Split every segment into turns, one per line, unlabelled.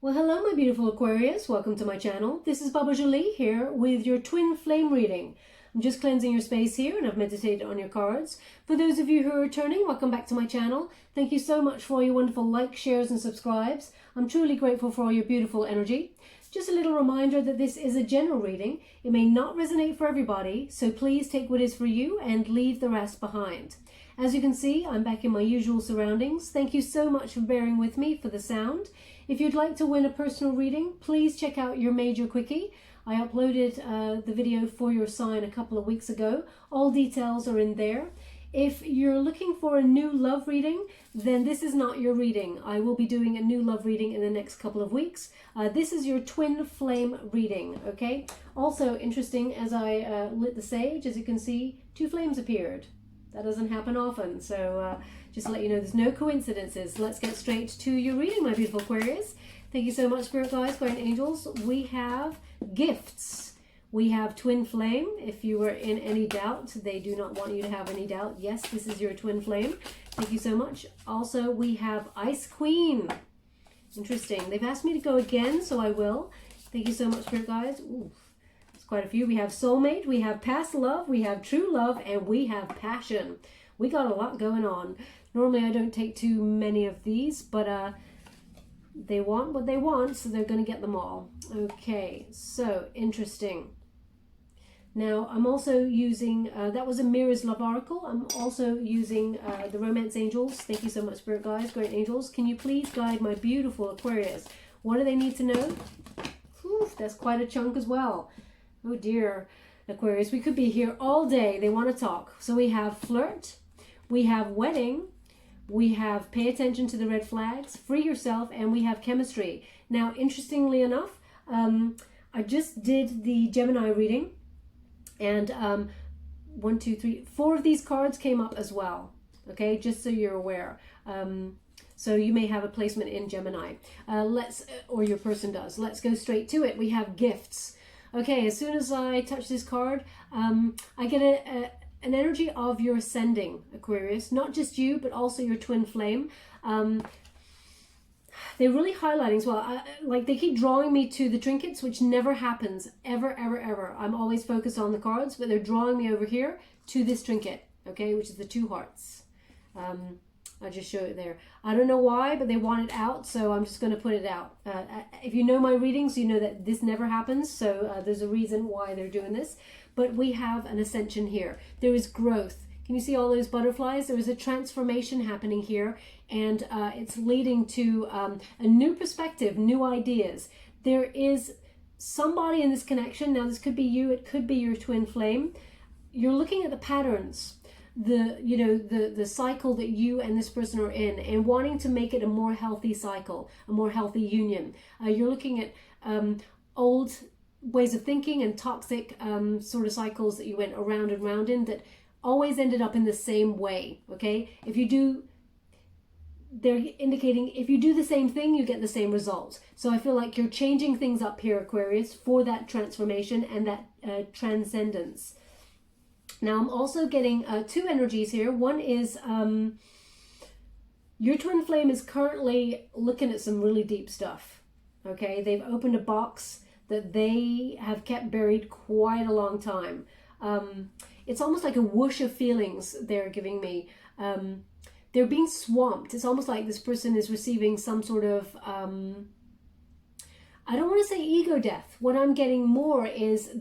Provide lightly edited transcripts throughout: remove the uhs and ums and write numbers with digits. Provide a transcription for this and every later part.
Well, hello, my beautiful Aquarius. Welcome to my channel. This is Baba Jolie here with your twin flame reading. I'm just cleansing your space here and I've meditated on your cards. For those of you who are returning, welcome back to my channel. Thank you so much for all your wonderful likes, shares and subscribes. I'm truly grateful for all your beautiful energy. Just a little reminder that this is a general reading. It may not resonate for everybody, so please take what is for you and leave the rest behind. As you can see, I'm back in my usual surroundings. Thank you so much for bearing with me for the sound. If you'd like to win a personal reading, please check out your major quickie. I uploaded the video for your sign a couple of weeks ago. All details are in there. If you're looking for a new love reading, then this is not your reading. I will be doing a new love reading in the next couple of weeks. This is your twin flame reading, okay? Also interesting, as I lit the sage, as you can see, two flames appeared. That doesn't happen often, so just to let you know, there's no coincidences. Let's get straight to your reading, my beautiful Aquarius. Thank you so much, Spirit Guides, Guardian Angels. We have gifts. We have twin flame. If you were in any doubt, they do not want you to have any doubt. Yes, this is your twin flame. Thank you so much. Also, we have Ice Queen. Interesting. They've asked me to go again, so I will. Thank you so much, Spirit Guides. Ooh. Quite a few. We have soulmate, we have past love, we have true love, and we have passion. We got a lot going on. Normally I don't take too many of these, but they want what they want, so they're going to get them all. Okay, so interesting. Now I'm also using, that was a Mirror's Love Oracle. I'm also using the Romance Angels. Thank you so much, Spirit Guides, Great Angels. Can you please guide my beautiful Aquarius? What do they need to know? Whew, that's quite a chunk as well. Oh dear, Aquarius, we could be here all day. They want to talk. So we have flirt, we have wedding, we have pay attention to the red flags, free yourself, and we have chemistry. Now, interestingly enough, I just did the Gemini reading, and 1, 2, 3, 4 of these cards came up as well. Okay, just so you're aware. So you may have a placement in Gemini. Or your person does. Let's go straight to it. We have gifts. Okay, as soon as I touch this card, I get an energy of your ascending, Aquarius. Not just you, but also your twin flame. They're really highlighting as well. Like they keep drawing me to the trinkets, which never happens, ever, ever, ever. I'm always focused on the cards, but they're drawing me over here to this trinket, okay, which is the 2 hearts. I just show it there. I don't know why, but they want it out, so I'm just going to put it out. If you know my readings, you know that this never happens, so there's a reason why they're doing this. But we have an ascension here. There is growth. Can you see all those butterflies? There is a transformation happening here, and it's leading to a new perspective, new ideas. There is somebody in this connection. Now, this could be you. It could be your twin flame. You're looking at the patterns, the cycle that you and this person are in, and wanting to make it a more healthy cycle, a more healthy union. You're looking at old ways of thinking and toxic sort of cycles that you went around and round in that always ended up in the same way. Okay, they're indicating if you do the same thing, you get the same results. So I feel like you're changing things up here, Aquarius, for that transformation and that transcendence. Now, I'm also getting 2 energies here. One is your twin flame is currently looking at some really deep stuff. Okay, they've opened a box that they have kept buried quite a long time. It's almost like a whoosh of feelings they're giving me. They're being swamped. It's almost like this person is receiving some sort of, I don't want to say ego death. What I'm getting more is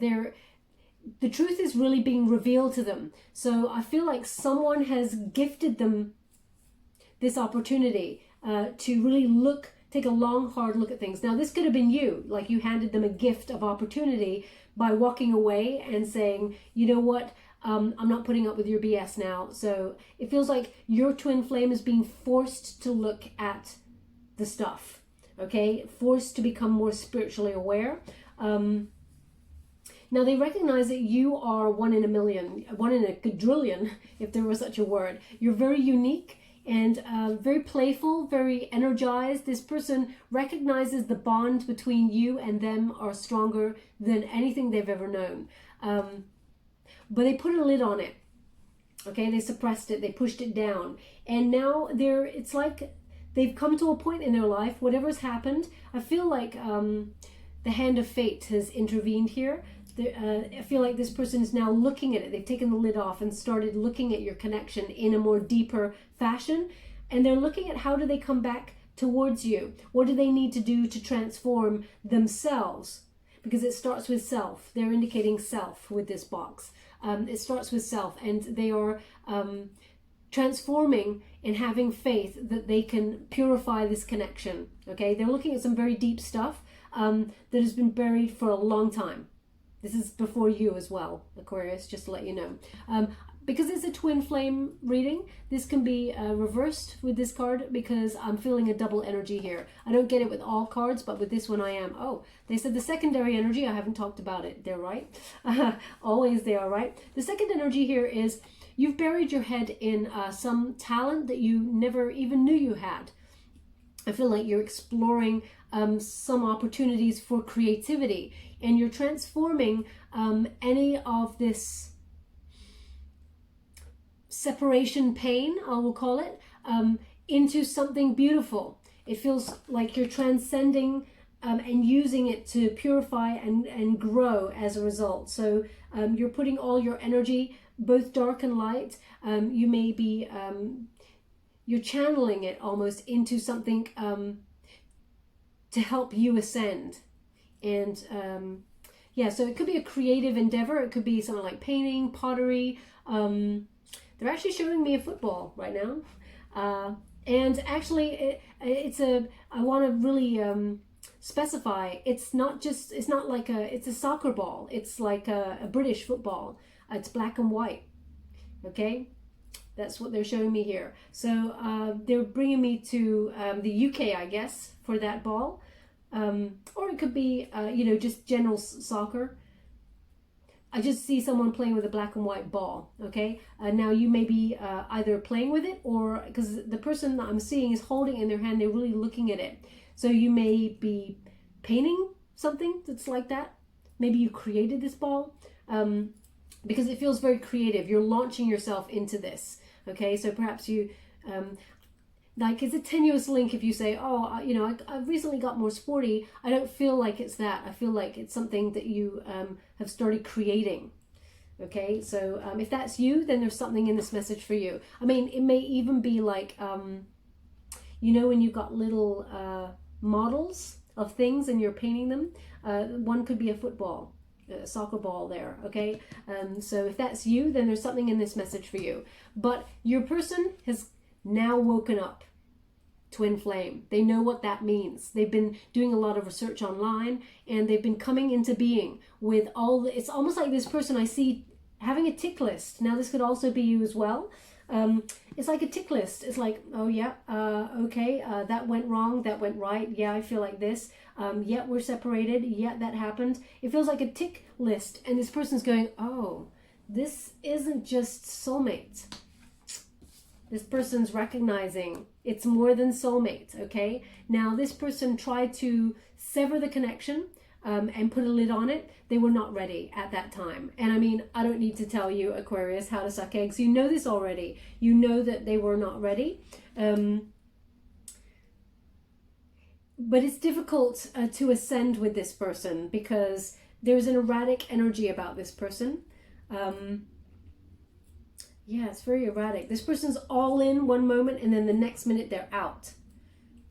the truth is really being revealed to them. So I feel like someone has gifted them this opportunity to really take a long, hard look at things. Now, this could have been you, like you handed them a gift of opportunity by walking away and saying, you know what, I'm not putting up with your BS now. So it feels like your twin flame is being forced to look at the stuff, okay? Forced to become more spiritually aware. Now, they recognize that you are 1 in a million, 1 in a quadrillion, if there was such a word. You're very unique and very playful, very energized. This person recognizes the bond between you and them are stronger than anything they've ever known. But they put a lid on it. Okay, they suppressed it, they pushed it down. And now it's like they've come to a point in their life, whatever's happened, I feel like the hand of fate has intervened here. I feel like this person is now looking at it. They've taken the lid off and started looking at your connection in a more deeper fashion. And they're looking at how do they come back towards you? What do they need to do to transform themselves? Because it starts with self. They're indicating self with this box. It starts with self, and they are transforming and having faith that they can purify this connection. Okay, they're looking at some very deep stuff that has been buried for a long time. This is before you as well, Aquarius, just to let you know. Because it's a twin flame reading, this can be reversed with this card, because I'm feeling a double energy here. I don't get it with all cards, but with this one I am. Oh, they said the secondary energy, I haven't talked about it. They're right. Always they are right. The second energy here is you've buried your head in some talent that you never even knew you had. I feel like you're exploring some opportunities for creativity, and you're transforming any of this separation pain, I will call it, into something beautiful. It feels like you're transcending and using it to purify and grow as a result. So you're putting all your energy, both dark and light. You may be, you're channeling it almost into something to help you ascend. And yeah, so it could be a creative endeavor. It could be something like painting, pottery. They're actually showing me a football right now. And actually, I want to really specify, it's not like it's a soccer ball. It's like a British football. It's black and white. Okay? That's what they're showing me here. So they're bringing me to the UK, I guess, for that ball. Or it could be, you know, just general soccer. I just see someone playing with a black and white ball, okay? Now you may be either playing with it, or because the person that I'm seeing is holding it in their hand, they're really looking at it. So you may be painting something that's like that. Maybe you created this ball because it feels very creative. You're launching yourself into this, okay? So perhaps you... like it's a tenuous link if you say, oh, you know, I've recently got more sporty. I don't feel like it's that. I feel like it's something that you have started creating. Okay, so if that's you, then there's something in this message for you. I mean, it may even be like, you know, when you've got little models of things and you're painting them. One could be a football, a soccer ball there, okay? So if that's you, then there's something in this message for you. But your person has now woken up. Twin flame. They know what that means. They've been doing a lot of research online, and they've been coming into being with all the, it's almost like this person I see having a tick list. Now this could also be you as well. It's like a tick list. It's like, oh yeah, okay, that went wrong, that went right. Yeah, I feel like this. Yeah, we're separated. Yeah, that happened. It feels like a tick list, and this person's going, oh, this isn't just soulmate. This person's recognizing it's more than soulmate, okay? Now, this person tried to sever the connection and put a lid on it. They were not ready at that time. And I mean, I don't need to tell you, Aquarius, how to suck eggs. You know this already. You know that they were not ready. But it's difficult to ascend with this person because there's an erratic energy about this person. Yeah, it's very erratic. This person's all in one moment, and then the next minute they're out.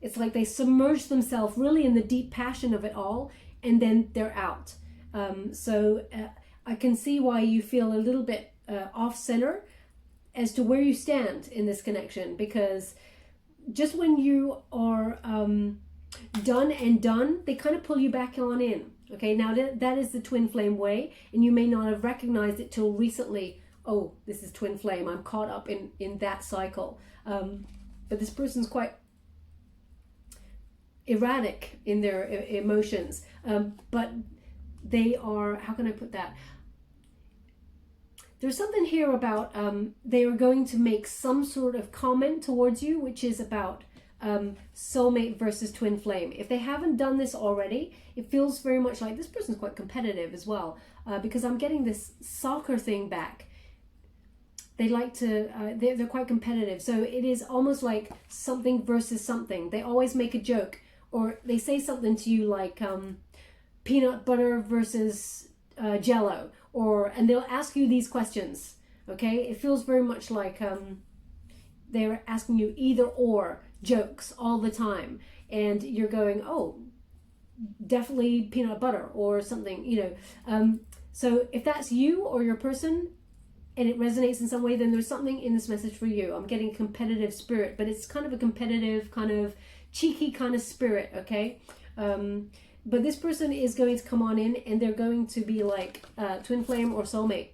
It's like they submerge themselves really in the deep passion of it all, and then they're out. So I can see why you feel a little bit off-center as to where you stand in this connection, because just when you are done, they kind of pull you back on in. Okay, now that is the twin flame way, and you may not have recognized it till recently. Oh, this is twin flame. I'm caught up in that cycle. But this person's quite erratic in their emotions. But they are, how can I put that? There's something here about they are going to make some sort of comment towards you, which is about soulmate versus twin flame. If they haven't done this already, it feels very much like this person's quite competitive as well, because I'm getting this soccer thing back. they like to, they're quite competitive. So it is almost like something versus something. They always make a joke, or they say something to you like peanut butter versus Jello, and they'll ask you these questions. Okay, it feels very much like they're asking you either or jokes all the time, and you're going, oh, definitely peanut butter or something, you know. So if that's you or your person and it resonates in some way, then there's something in this message for you. I'm getting competitive spirit, but it's kind of a competitive, kind of cheeky kind of spirit, okay? But this person is going to come on in, and they're going to be like twin flame or soulmate.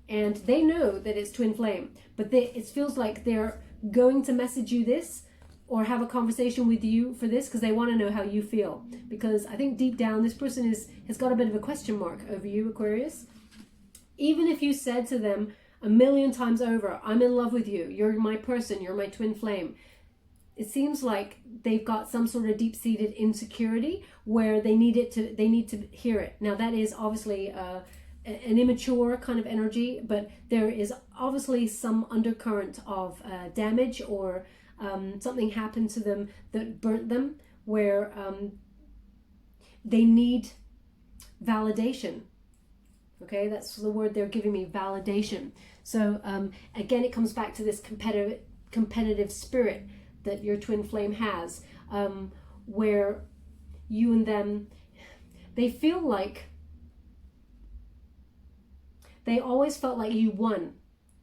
And they know that it's twin flame, but it feels like they're going to message you this or have a conversation with you for this because they want to know how you feel. Because I think deep down, this person has got a bit of a question mark over you, Aquarius. Even if you said to them a million times over, I'm in love with you, you're my person, you're my twin flame, it seems like they've got some sort of deep-seated insecurity where they need to hear it. Now that is obviously an immature kind of energy, but there is obviously some undercurrent of damage or something happened to them that burnt them, where they need validation. Okay, that's the word they're giving me, validation. So again, it comes back to this competitive spirit that your twin flame has, where you and them, they feel like they always felt like you won,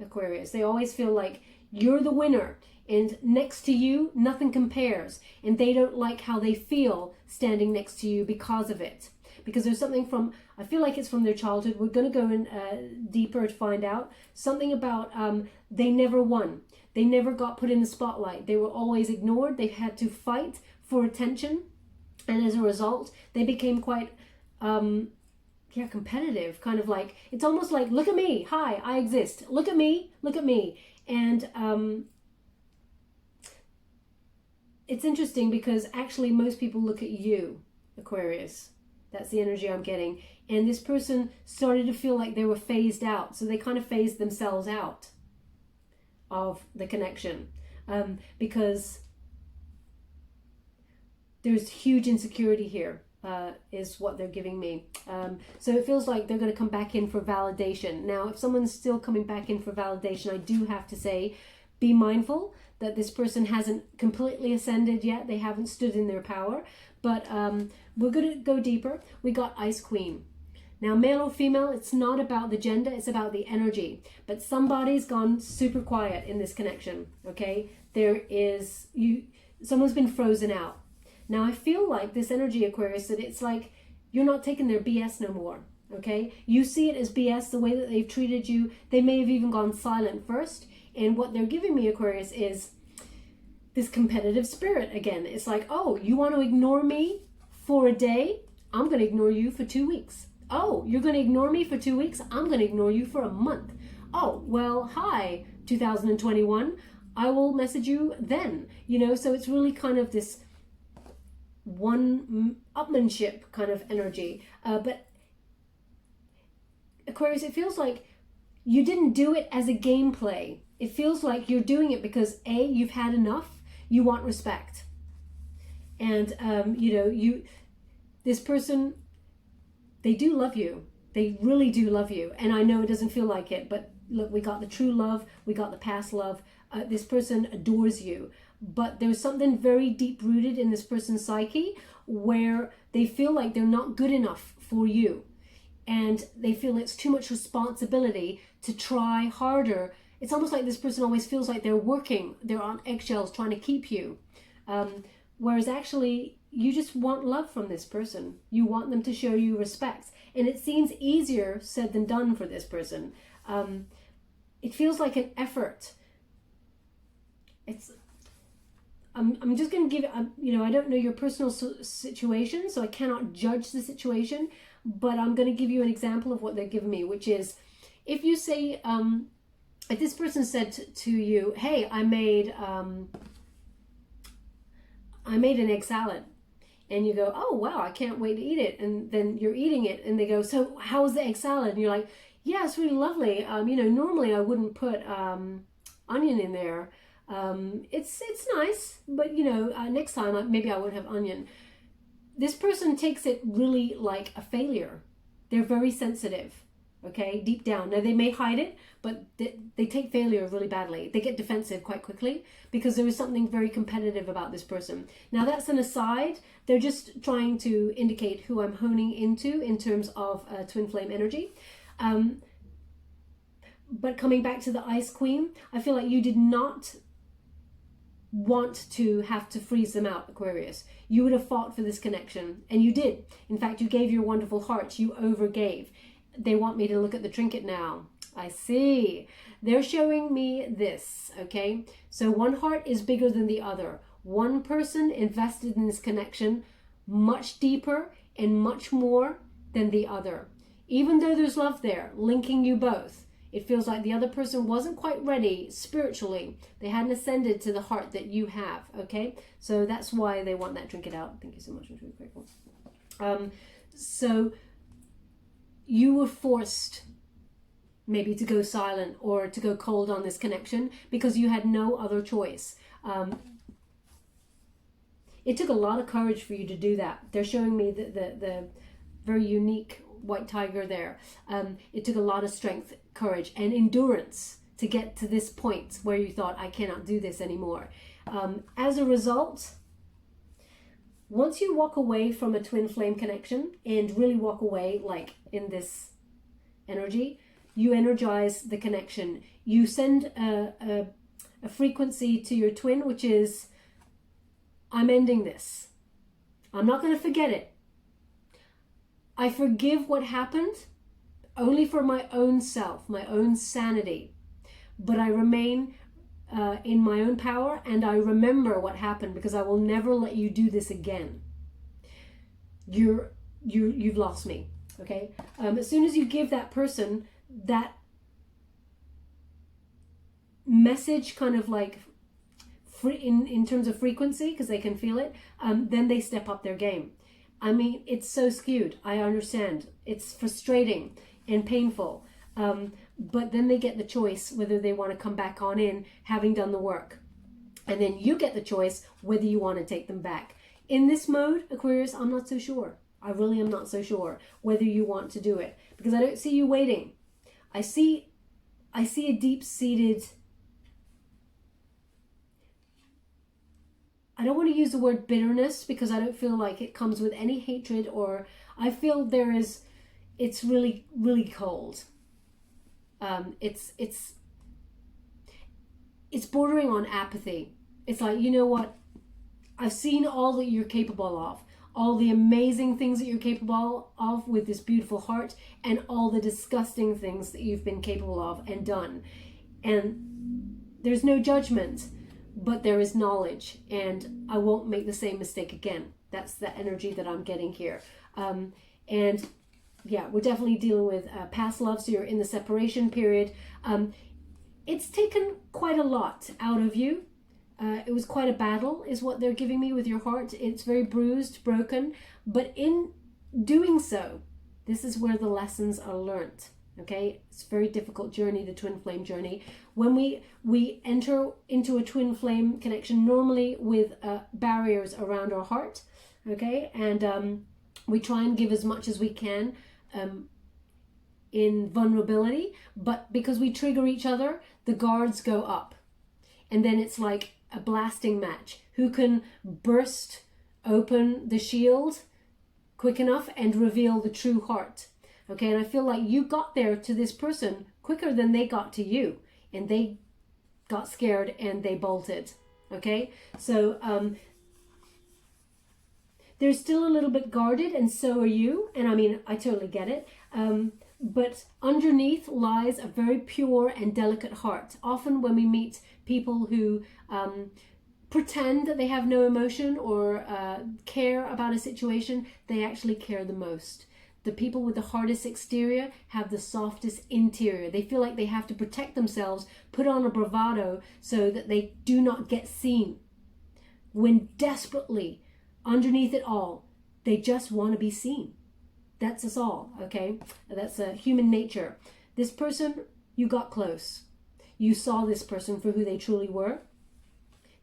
Aquarius. They always feel like you're the winner, and next to you, nothing compares. And they don't like how they feel standing next to you because of it. Because there's something from, I feel like it's from their childhood. We're going to go in deeper to find out. Something about they never won. They never got put in the spotlight. They were always ignored. They had to fight for attention. And as a result, they became quite competitive, kind of like, it's almost like, look at me, hi, I exist, look at me. And it's interesting because actually most people look at you, Aquarius. That's the energy I'm getting. And this person started to feel like they were phased out, so they kind of phased themselves out of the connection, because there's huge insecurity here. Is what they're giving me. So it feels like they're going to come back in for validation. Now, if someone's still coming back in for validation, I do have to say, be mindful that this person hasn't completely ascended yet. They haven't stood in their power. But we're going to go deeper. We got Ice Queen. Now, male or female, it's not about the gender, it's about the energy. But somebody's gone super quiet in this connection, okay? Someone's been frozen out. Now, I feel like this energy, Aquarius, that it's like you're not taking their BS no more, okay? You see it as BS, the way that they've treated you. They may have even gone silent first. And what they're giving me, Aquarius, is this competitive spirit again. It's like, oh, you want to ignore me for a day? I'm going to ignore you for 2 weeks. Oh, you're going to ignore me for 2 weeks? I'm going to ignore you for a month. Oh, well, hi, 2021. I will message you then. You know, so it's really kind of this one-upmanship kind of energy. But Aquarius, it feels like you didn't do it as a gameplay. It feels like you're doing it because A, you've had enough, you want respect. And, this person, they do love you. They really do love you. And I know it doesn't feel like it, but look, we got the true love, we got the past love. This person adores you. But there's something very deep-rooted in this person's psyche where they feel like they're not good enough for you. And they feel it's too much responsibility to try harder. It's almost like this person always feels like they're on eggshells trying to keep you. Whereas actually, you just want love from this person. You want them to show you respect. And it seems easier said than done for this person. It feels like an effort. I'm just going to give, I don't know your personal situation, so I cannot judge the situation, but I'm going to give you an example of what they're giving me, which is, if you say, if this person said to you, hey, I made an egg salad, and you go, oh, wow, I can't wait to eat it, and then you're eating it, and they go, so how was the egg salad? And you're like, Yeah, it's really lovely. You know, normally I wouldn't put onion in there. It's nice, but you know, next time maybe I would have onion. This person takes it really like a failure. They're very sensitive, okay, deep down. Now they may hide it, but they take failure really badly. They get defensive quite quickly because there is something very competitive about this person. Now that's an aside. They're just trying to indicate who I'm honing into in terms of twin flame energy. But coming back to the Ice Queen, I feel like you did not want to have to freeze them out, Aquarius. You would have fought for this connection, and you did. In fact, you gave your wonderful heart. You overgave. They want me to look at the trinket now. I see. They're showing me this, okay? So one heart is bigger than the other. One person invested in this connection much deeper and much more than the other. Even though there's love there, linking you both, it feels like the other person wasn't quite ready spiritually. They hadn't ascended to the heart that you have, okay? So that's why they want that trinket out. Thank you so much. I'm really grateful. So you were forced maybe to go silent or to go cold on this connection because you had no other choice. It took a lot of courage for you to do that. They're showing me the very unique white tiger there. It took a lot of strength, courage, and endurance to get to this point where you thought, I cannot do this anymore. As a result, once you walk away from a twin flame connection and really walk away like in this energy, you energize the connection. You send a frequency to your twin, which is, I'm ending this. I'm not going to forget it. I forgive what happened only for my own self, my own sanity. But I remain in my own power, and I remember what happened because I will never let you do this again. You've lost me, okay? As soon as you give that person that message, kind of like in terms of frequency, because they can feel it, then they step up their game. I mean, it's so skewed. I understand. It's frustrating and painful. But then they get the choice whether they want to come back on in, having done the work. And then you get the choice whether you want to take them back. In this mode, Aquarius, I'm not so sure. I really am not so sure whether you want to do it. Because I don't see you waiting. I see a deep-seated... I don't want to use the word bitterness because I don't feel like it comes with any hatred, or I feel it's really, really cold. It's bordering on apathy. It's like, you know what? I've seen all that you're capable of, all the amazing things that you're capable of with this beautiful heart, and all the disgusting things that you've been capable of and done. And there's no judgment. But there is knowledge, and I won't make the same mistake again. That's the energy that I'm getting here. And yeah, we're definitely dealing with past love, so you're in the separation period. It's taken quite a lot out of you. It was quite a battle, is what they're giving me with your heart. It's very bruised, broken. But in doing so, this is where the lessons are learnt. Okay, it's a very difficult journey, the twin flame journey. When we enter into a twin flame connection, normally with barriers around our heart, okay, and we try and give as much as we can in vulnerability, but because we trigger each other, the guards go up, and then it's like a blasting match. Who can burst open the shield quick enough and reveal the true heart? Okay, and I feel like you got there to this person quicker than they got to you. And they got scared and they bolted. Okay, so they're still a little bit guarded, and so are you. And I mean, I totally get it. But underneath lies a very pure and delicate heart. Often when we meet people who pretend that they have no emotion or care about a situation, they actually care the most. The people with the hardest exterior have the softest interior. They feel like they have to protect themselves, put on a bravado so that they do not get seen. When desperately, underneath it all, they just want to be seen. That's us all, okay? That's human nature. This person, you got close. You saw this person for who they truly were.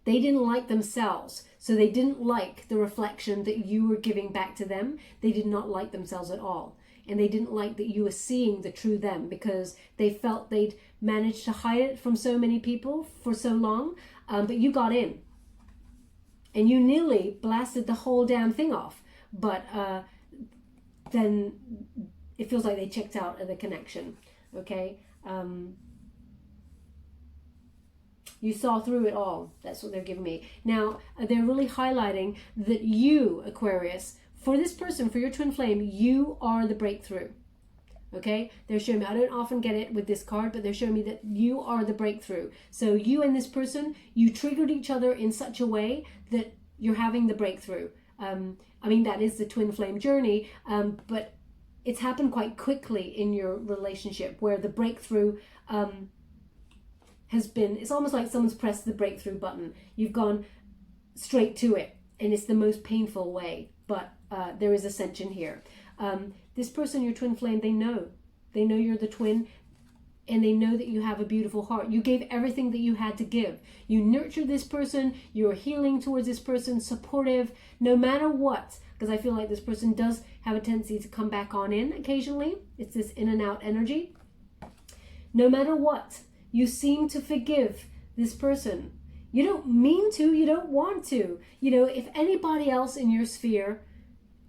They didn't like themselves, so they didn't like the reflection that you were giving back to them. They did not like themselves at all. And they didn't like that you were seeing the true them, because they felt they'd managed to hide it from so many people for so long, but you got in. And you nearly blasted the whole damn thing off. But then it feels like they checked out of the connection, okay? You saw through it all. That's what they're giving me. Now, they're really highlighting that you, Aquarius, for this person, for your twin flame, you are the breakthrough. Okay? They're showing me, I don't often get it with this card, but they're showing me that you are the breakthrough. So you and this person, you triggered each other in such a way that you're having the breakthrough. I mean, that is the twin flame journey, but it's happened quite quickly in your relationship, where the breakthrough has been, it's almost like someone's pressed the breakthrough button. You've gone straight to it, and it's the most painful way, but there is ascension here. This person, your twin flame, they know you're the twin, and they know that you have a beautiful heart. You gave everything that you had to give. You nurtured this person, you're healing towards this person, supportive, no matter what, because I feel like this person does have a tendency to come back on in occasionally. It's this in and out energy. No matter what, you seem to forgive this person. You don't mean to, you don't want to. You know, if anybody else in your sphere,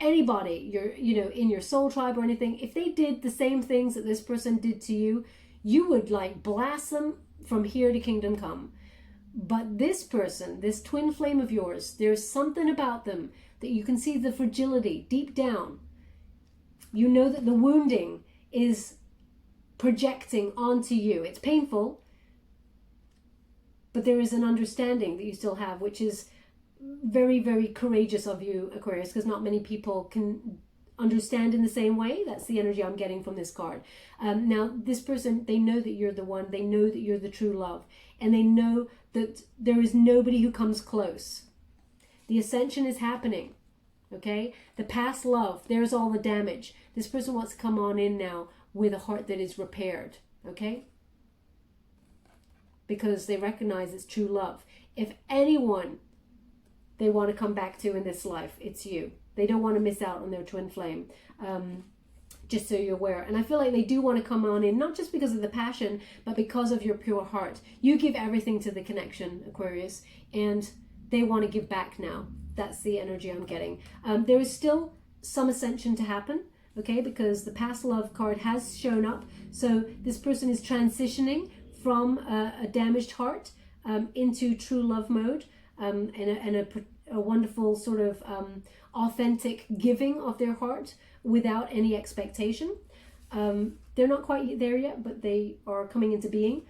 anybody, in your soul tribe or anything, if they did the same things that this person did to you, you would like blast them from here to kingdom come. But this person, this twin flame of yours, there's something about them that you can see the fragility deep down. You know that the wounding is projecting onto you. It's painful, but there is an understanding that you still have, which is very, very courageous of you, Aquarius, because not many people can understand in the same way. That's the energy I'm getting from this card. Now, this person, they know that you're the one. They know that you're the true love. And they know that there is nobody who comes close. The ascension is happening, okay? The past love, there's all the damage. This person wants to come on in now with a heart that is repaired, okay? Because they recognize it's true love. If anyone they want to come back to in this life, it's you. They don't want to miss out on their twin flame, just so you're aware. And I feel like they do want to come on in, not just because of the passion, but because of your pure heart. You give everything to the connection, Aquarius, and they want to give back now. That's the energy I'm getting. There is still some ascension to happen, okay, because the past love card has shown up. So this person is transitioning from a damaged heart into true love mode, and a wonderful sort of authentic giving of their heart without any expectation. They're not quite there yet, but they are coming into being.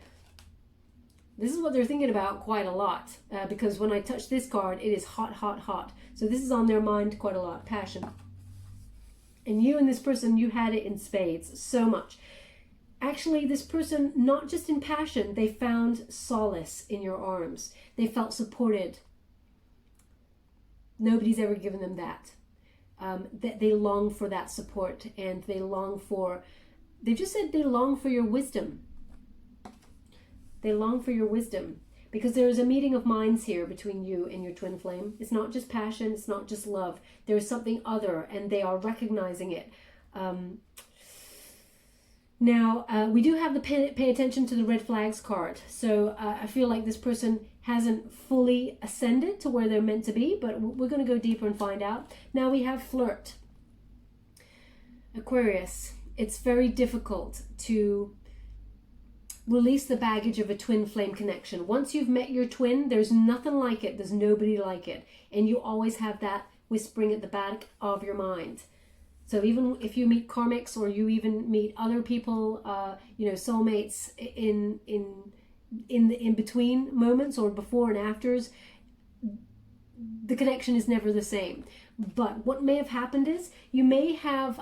This is what they're thinking about quite a lot, because when I touch this card, it is hot, hot, hot. So this is on their mind quite a lot, passion. And you and this person, you had it in spades, so much. Actually, this person, not just in passion, they found solace in your arms. They felt supported. Nobody's ever given them that. That they long for that support, and they long for, they just said they long for your wisdom. They long for your wisdom, because there is a meeting of minds here between you and your twin flame. It's not just passion, it's not just love. There is something other, and they are recognizing it. Now, we do have the pay attention to the red flags card. So I feel like this person hasn't fully ascended to where they're meant to be, but we're going to go deeper and find out. Now we have flirt. Aquarius, it's very difficult to release the baggage of a twin flame connection. Once you've met your twin, there's nothing like it. There's nobody like it. And you always have that whispering at the back of your mind. So even if you meet karmics, or you even meet other people, soulmates in between moments or before and afters, the connection is never the same. But what may have happened is you may have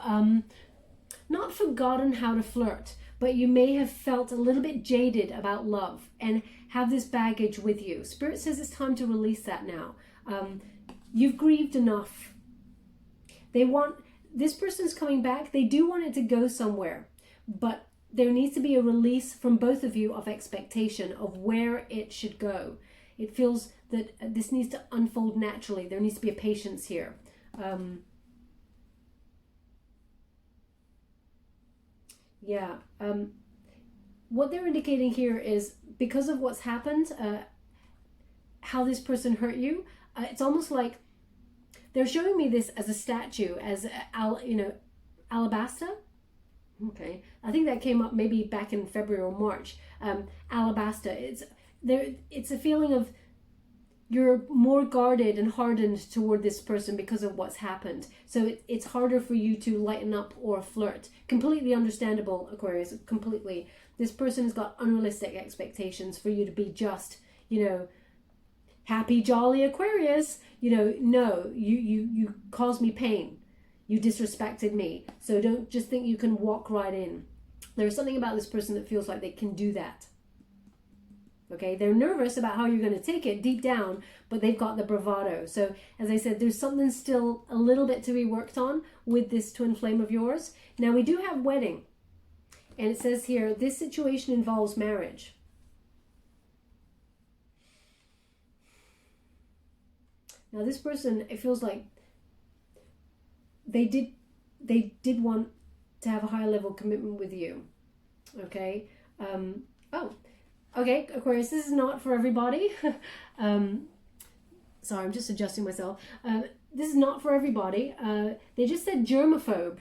not forgotten how to flirt, but you may have felt a little bit jaded about love and have this baggage with you. Spirit says it's time to release that now. You've grieved enough. This person's coming back. They do want it to go somewhere, but there needs to be a release from both of you of expectation of where it should go. It feels that this needs to unfold naturally. There needs to be a patience here. What they're indicating here is because of what's happened, how this person hurt you, it's almost like they're showing me this as a statue, as alabaster. Okay, I think that came up maybe back in February or March. Alabaster. It's a feeling of you're more guarded and hardened toward this person because of what's happened. So it's harder for you to lighten up or flirt. Completely understandable, Aquarius, completely. This person has got unrealistic expectations for you to be just, happy, jolly Aquarius. No, you caused me pain. You disrespected me. So don't just think you can walk right in. There's something about this person that feels like they can do that. Okay, they're nervous about how you're going to take it deep down, but they've got the bravado. So as I said, there's something still a little bit to be worked on with this twin flame of yours. Now we do have wedding. And it says here, this situation involves marriage. Now this person, it feels like they did want to have a higher level commitment with you. Okay. Okay, Aquarius, this is not for everybody. Sorry, I'm just adjusting myself. This is not for everybody. They just said germaphobe.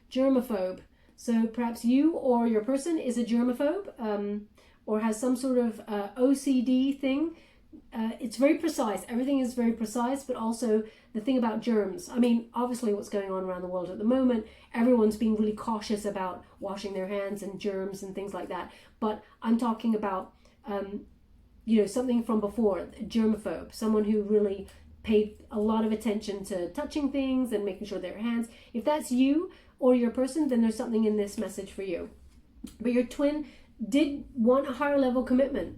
Germaphobe. So perhaps you or your person is a germaphobe, or has some sort of OCD thing. It's very precise. Everything is very precise, but also the thing about germs. I mean, obviously what's going on around the world at the moment, everyone's being really cautious about washing their hands and germs and things like that. But I'm talking about, something from before, germaphobe, someone who really paid a lot of attention to touching things and making sure their hands. If that's you or your person, then there's something in this message for you. But your twin did want a higher level commitment,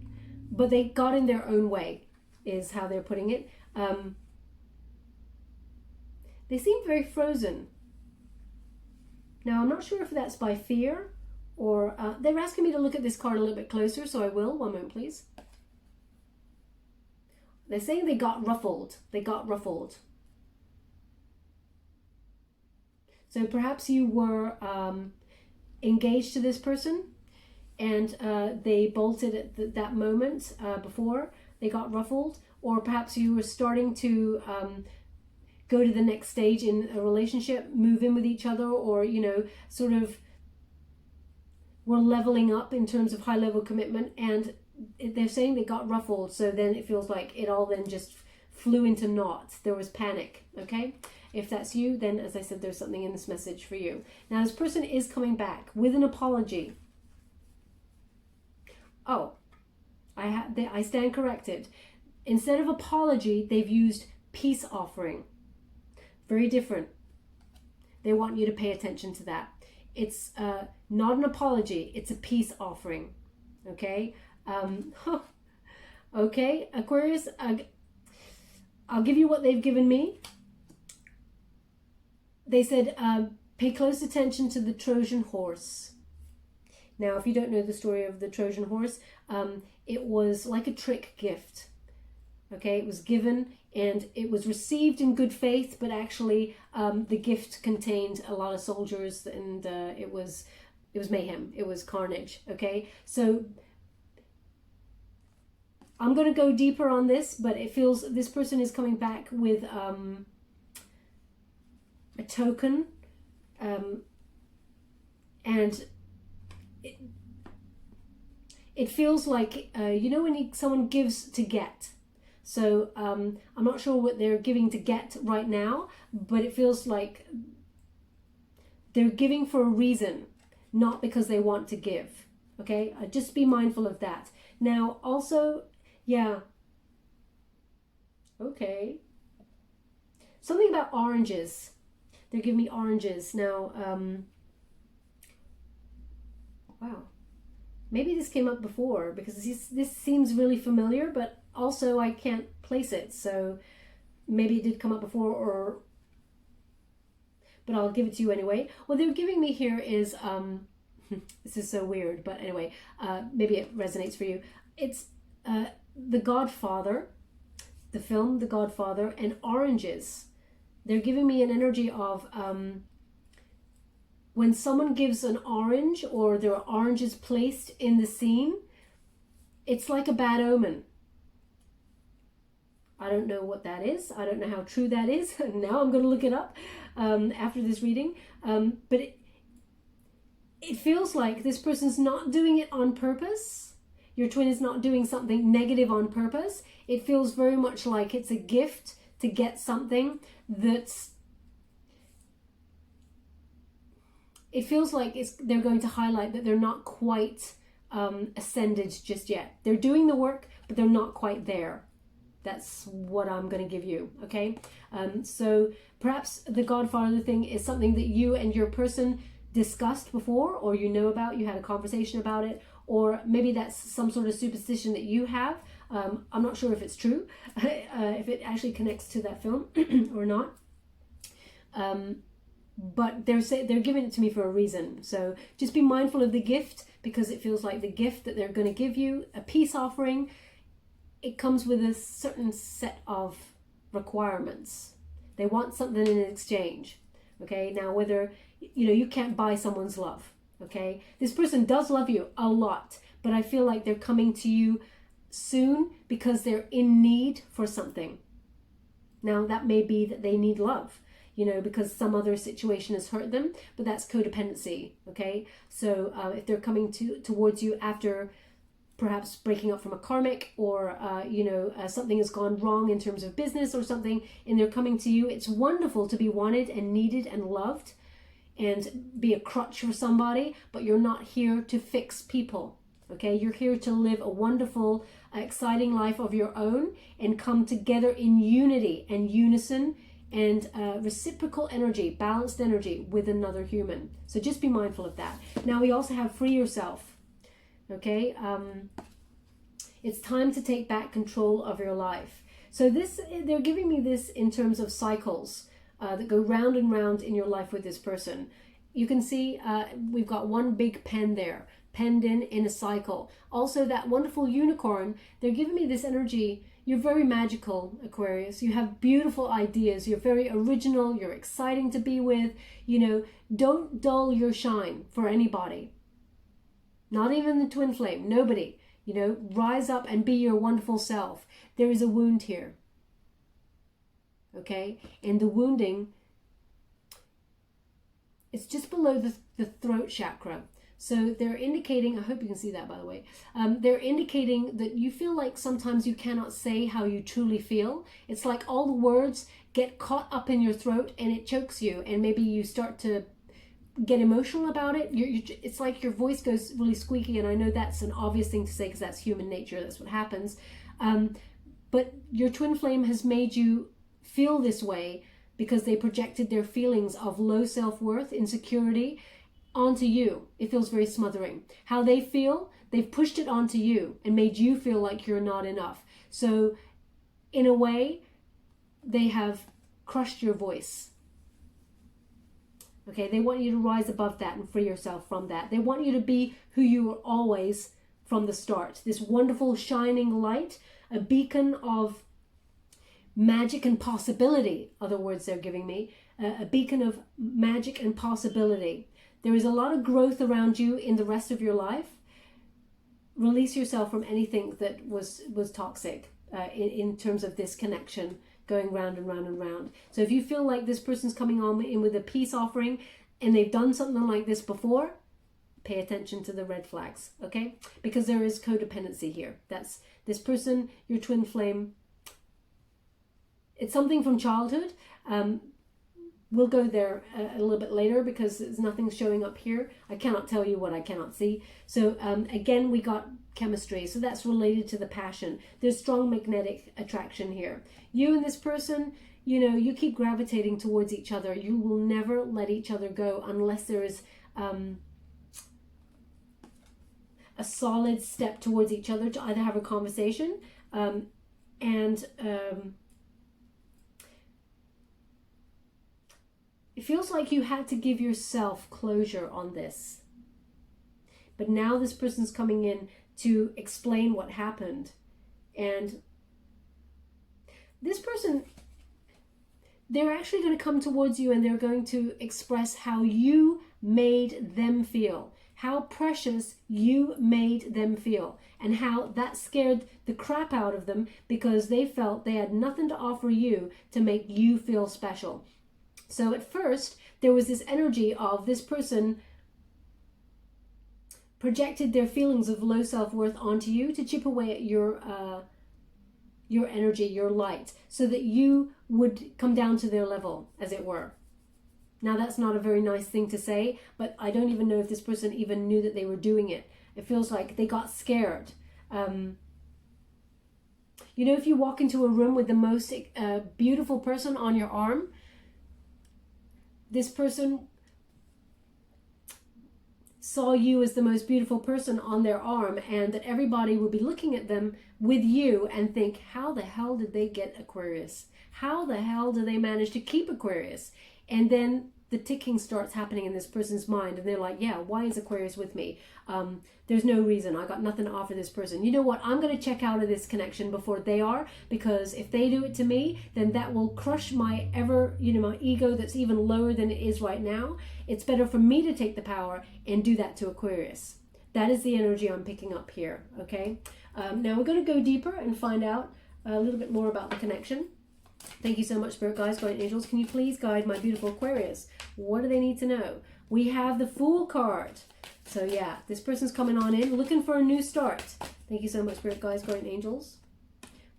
but they got in their own way, is how they're putting it. They seem very frozen. Now, I'm not sure if that's by fear or... they're asking me to look at this card a little bit closer, so I will. One moment, please. They're saying they got ruffled. They got ruffled. So perhaps you were engaged to this person and they bolted at that moment before they got ruffled, or perhaps you were starting to go to the next stage in a relationship, move in with each other, or sort of were leveling up in terms of high level commitment, and they're saying they got ruffled. So then it feels like it all then just flew into knots. There was panic. Okay, if that's you, then as I said, there's something in this message for you. Now this person is coming back with an apology. Oh, I stand corrected. Instead of apology, they've used peace offering. Very different. They want you to pay attention to that. It's not an apology. It's a peace offering. Okay. Okay, Aquarius. I'll give you what they've given me. They said, pay close attention to the Trojan horse. Now, if you don't know the story of the Trojan horse, it was like a trick gift. Okay, it was given and it was received in good faith, but actually the gift contained a lot of soldiers, and it was mayhem. It was carnage. Okay, so I'm going to go deeper on this, but it feels this person is coming back with a token, and it feels like when someone gives to get. So I'm not sure what they're giving to get right now, but it feels like they're giving for a reason, not because they want to give. Okay, just be mindful of that. Now also, yeah, okay, something about oranges. They're giving me oranges now. Wow, maybe this came up before, because this seems really familiar, but also I can't place it, so maybe it did come up before, but I'll give it to you anyway. What they're giving me here is This is so weird, but anyway, maybe it resonates for you. It's The Godfather, the film The Godfather, and oranges. They're giving me an energy of when someone gives an orange or there are oranges placed in the scene, it's like a bad omen. I don't know what that is. I don't know how true that is. Now I'm going to look it up after this reading. But it feels like this person's not doing it on purpose. Your twin is not doing something negative on purpose. It feels very much like it's a gift to get something that's... It feels like they're going to highlight that they're not quite ascended just yet. They're doing the work, but they're not quite there. That's what I'm going to give you, okay? So perhaps the Godfather thing is something that you and your person discussed before, or you know about, you had a conversation about it, or maybe that's some sort of superstition that you have. I'm not sure if it's true, if it actually connects to that film or not. But they're giving it to me for a reason. So just be mindful of the gift, because it feels like the gift that they're going to give you, a peace offering, it comes with a certain set of requirements. They want something in exchange. Okay, now whether, you can't buy someone's love. Okay, this person does love you a lot, but I feel like they're coming to you soon because they're in need for something. Now that may be that they need love, because some other situation has hurt them, but that's codependency. Okay, so if they're coming towards you after perhaps breaking up from a karmic, or something has gone wrong in terms of business or something, and they're coming to you, it's wonderful to be wanted and needed and loved and be a crutch for somebody, but you're not here to fix people. Okay, you're here to live a wonderful, exciting life of your own and come together in unity and unison and reciprocal energy, balanced energy with another human. So just be mindful of that. Now we also have free yourself. Okay, it's time to take back control of your life. So they're giving me this in terms of cycles that go round and round in your life with this person. You can see we've got one big pen there, penned in a cycle. Also that wonderful unicorn, they're giving me this energy. You're very magical, Aquarius. You have beautiful ideas. You're very original. You're exciting to be with. Don't dull your shine for anybody. Not even the twin flame, nobody. Rise up and be your wonderful self. There is a wound here. Okay? And the wounding, it's just below the throat chakra. So they're indicating, I hope you can see that, by the way. They're indicating that you feel like sometimes you cannot say how you truly feel. It's like all the words get caught up in your throat and it chokes you. And maybe you start to get emotional about it. It's like your voice goes really squeaky, and I know that's an obvious thing to say because that's human nature, that's what happens. But your twin flame has made you feel this way because they projected their feelings of low self-worth, insecurity onto you. It feels very smothering. How they feel, they've pushed it onto you and made you feel like you're not enough. So in a way, they have crushed your voice. Okay, they want you to rise above that and free yourself from that. They want you to be who you were always from the start. This wonderful shining light, a beacon of magic and possibility, other words they're giving me, a beacon of magic and possibility. There is a lot of growth around you in the rest of your life. Release yourself from anything that was toxic in terms of this connection going round and round and round. So if you feel like this person's coming on in with a peace offering and they've done something like this before, pay attention to the red flags, okay? Because there is codependency here. That's this person, your twin flame. It's something from childhood. We'll go there a little bit later because there's nothing showing up here. I cannot tell you what I cannot see. So again, we got chemistry. So that's related to the passion. There's strong magnetic attraction here. You and this person, you keep gravitating towards each other. You will never let each other go unless there is a solid step towards each other to either have a conversation it feels like you had to give yourself closure on this. but now this person's coming in to explain what happened. And this person, they're actually going to come towards you and they're going to express how you made them feel, how precious you made them feel, and how that scared the crap out of them because they felt they had nothing to offer you to make you feel special. So at first, there was this energy of this person projected their feelings of low self-worth onto you to chip away at your energy, your light, so that you would come down to their level, as it were. Now, that's not a very nice thing to say, but I don't even know if this person even knew that they were doing it. It feels like they got scared. You know, if you walk into a room with the most beautiful person on your arm, this person saw you as the most beautiful person on their arm, and that everybody would be looking at them with you and think, how the hell did they get Aquarius? How the hell do they manage to keep Aquarius? And then the ticking starts happening in this person's mind, and they're like, yeah, why is Aquarius with me? There's no reason. I got nothing to offer this person. You know what? I'm going to check out of this connection before they are, because if they do it to me, then that will crush my my ego that's even lower than it is right now. It's better for me to take the power and do that to Aquarius. That is the energy I'm picking up here, okay? Now we're going to go deeper and find out a little bit more about the connection. Thank you so much, Spirit Guides, Guardian Angels. Can you please guide my beautiful Aquarius? What do they need to know? We have the Fool card. So yeah, this person's coming on in, looking for a new start. Thank you so much, Spirit Guides, Guardian Angels.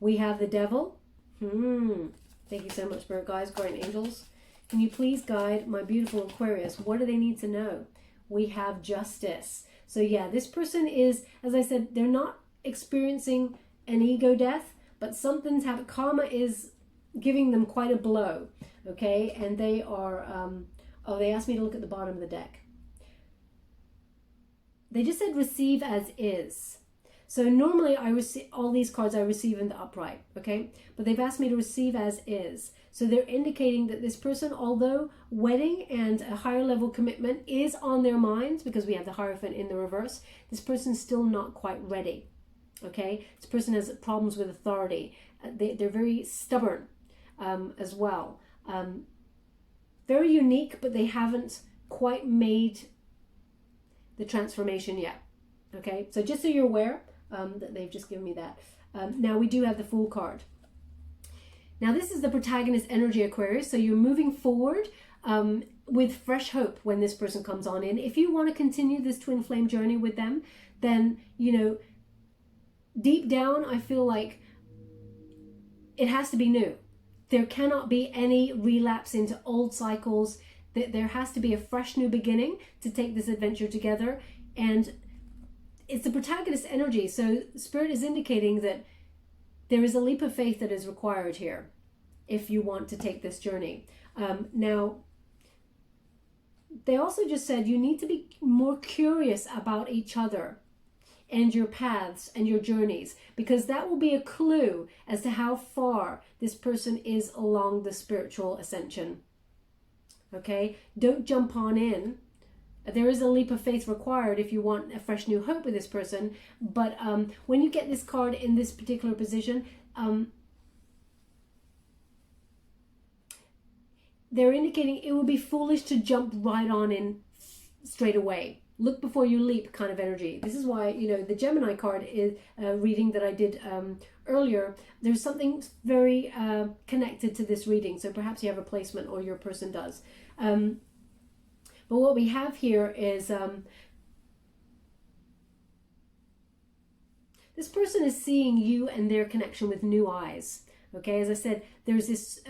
We have the Devil. Thank you so much, Spirit Guides, Guardian Angels. Can you please guide my beautiful Aquarius? What do they need to know? We have Justice. So yeah, this person is, as I said, they're not experiencing an ego death, but something's happened. Karma is giving them quite a blow, okay? And they are, they asked me to look at the bottom of the deck. They just said receive as is. So normally I receive all these cards, I receive in the upright, okay? But they've asked me to receive as is. So they're indicating that this person, although wedding and a higher level commitment is on their minds, because we have the Hierophant in the reverse, this person's still not quite ready, okay? This person has problems with authority. They're very stubborn as well. Very unique, but they haven't quite made the transformation yet, okay? So just so you're aware that they've just given me that. Now we do have the Fool card. Now this is the protagonist energy, Aquarius, so you're moving forward with fresh hope when this person comes on in. If you want to continue this twin flame journey with them, then, you know, deep down I feel like it has to be new. There cannot be any relapse into old cycles. There has to be a fresh new beginning to take this adventure together. And it's the protagonist energy. So Spirit is indicating that there is a leap of faith that is required here if you want to take this journey. Now, they also just said you need to be more curious about each other and your paths and your journeys, because that will be a clue as to how far this person is along the spiritual ascension. Okay, don't jump on in. There is a leap of faith required if you want a fresh new hope with this person. But when you get this card in this particular position, they're indicating it would be foolish to jump right on in straight away. Look before you leap kind of energy. This is why, you know, the Gemini card is reading that I did earlier. There's something very connected to this reading. So perhaps you have a placement or your person does. But what we have here is this person is seeing you and their connection with new eyes. Okay, as I said, there's this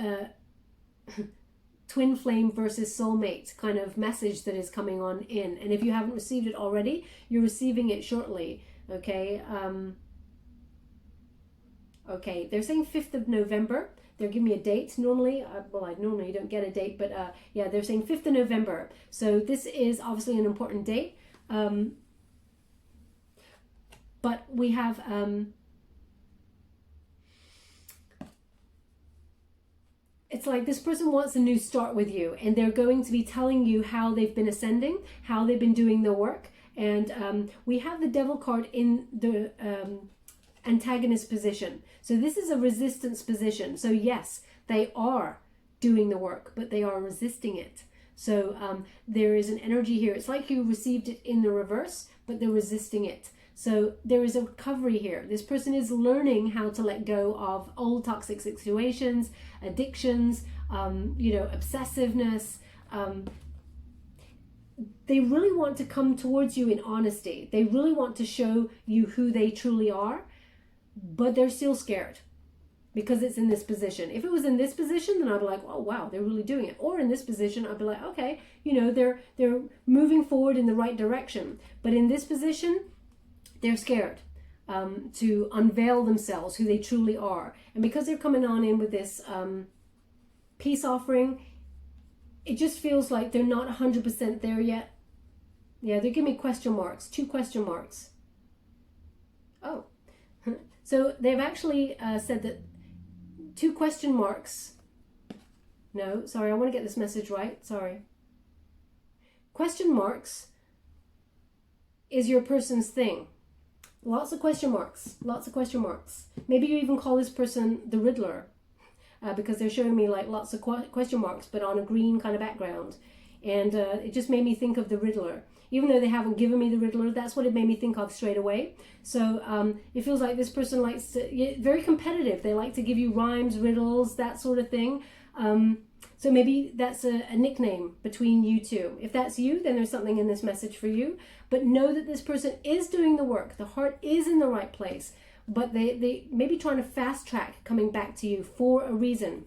twin flame versus soulmate kind of message that is coming on in. And if you haven't received it already, you're receiving it shortly. Okay. Okay, they're saying 5th of November. They're giving me a date. Normally, normally you don't get a date, but yeah, they're saying 5th of November. So this is obviously an important date. But we have it's like this person wants a new start with you, and they're going to be telling you how they've been ascending, how they've been doing the work, And we have the Devil card in the antagonist position. So this is a resistance position. So yes, they are doing the work, but they are resisting it. So there is an energy here. It's like you received it in the reverse, but they're resisting it. So there is a recovery here. This person is learning how to let go of old toxic situations, addictions, obsessiveness. They really want to come towards you in honesty. They really want to show you who they truly are, but they're still scared because it's in this position. If it was in this position, then I'd be like, oh wow, they're really doing it. Or in this position, I'd be like, okay, they're moving forward in the right direction. But in this position, they're scared to unveil themselves, who they truly are. And because they're coming on in with this peace offering, it just feels like they're not 100% there yet. Yeah, they're giving me question marks, 2 question marks. Oh, so they've actually said that 2 question marks. No, sorry, I want to get this message right. Sorry. Question marks is your person's thing. Lots of question marks. Lots of question marks. Maybe you even call this person the Riddler. Because they're showing me like lots of question marks, but on a green kind of background. And it just made me think of the Riddler. Even though they haven't given me the Riddler, that's what it made me think of straight away. So it feels like this person likes to, very competitive. They like to give you rhymes, riddles, that sort of thing. So maybe that's a nickname between you two. If that's you, then there's something in this message for you. But know that this person is doing the work. The heart is in the right place. But they may be trying to fast track coming back to you for a reason.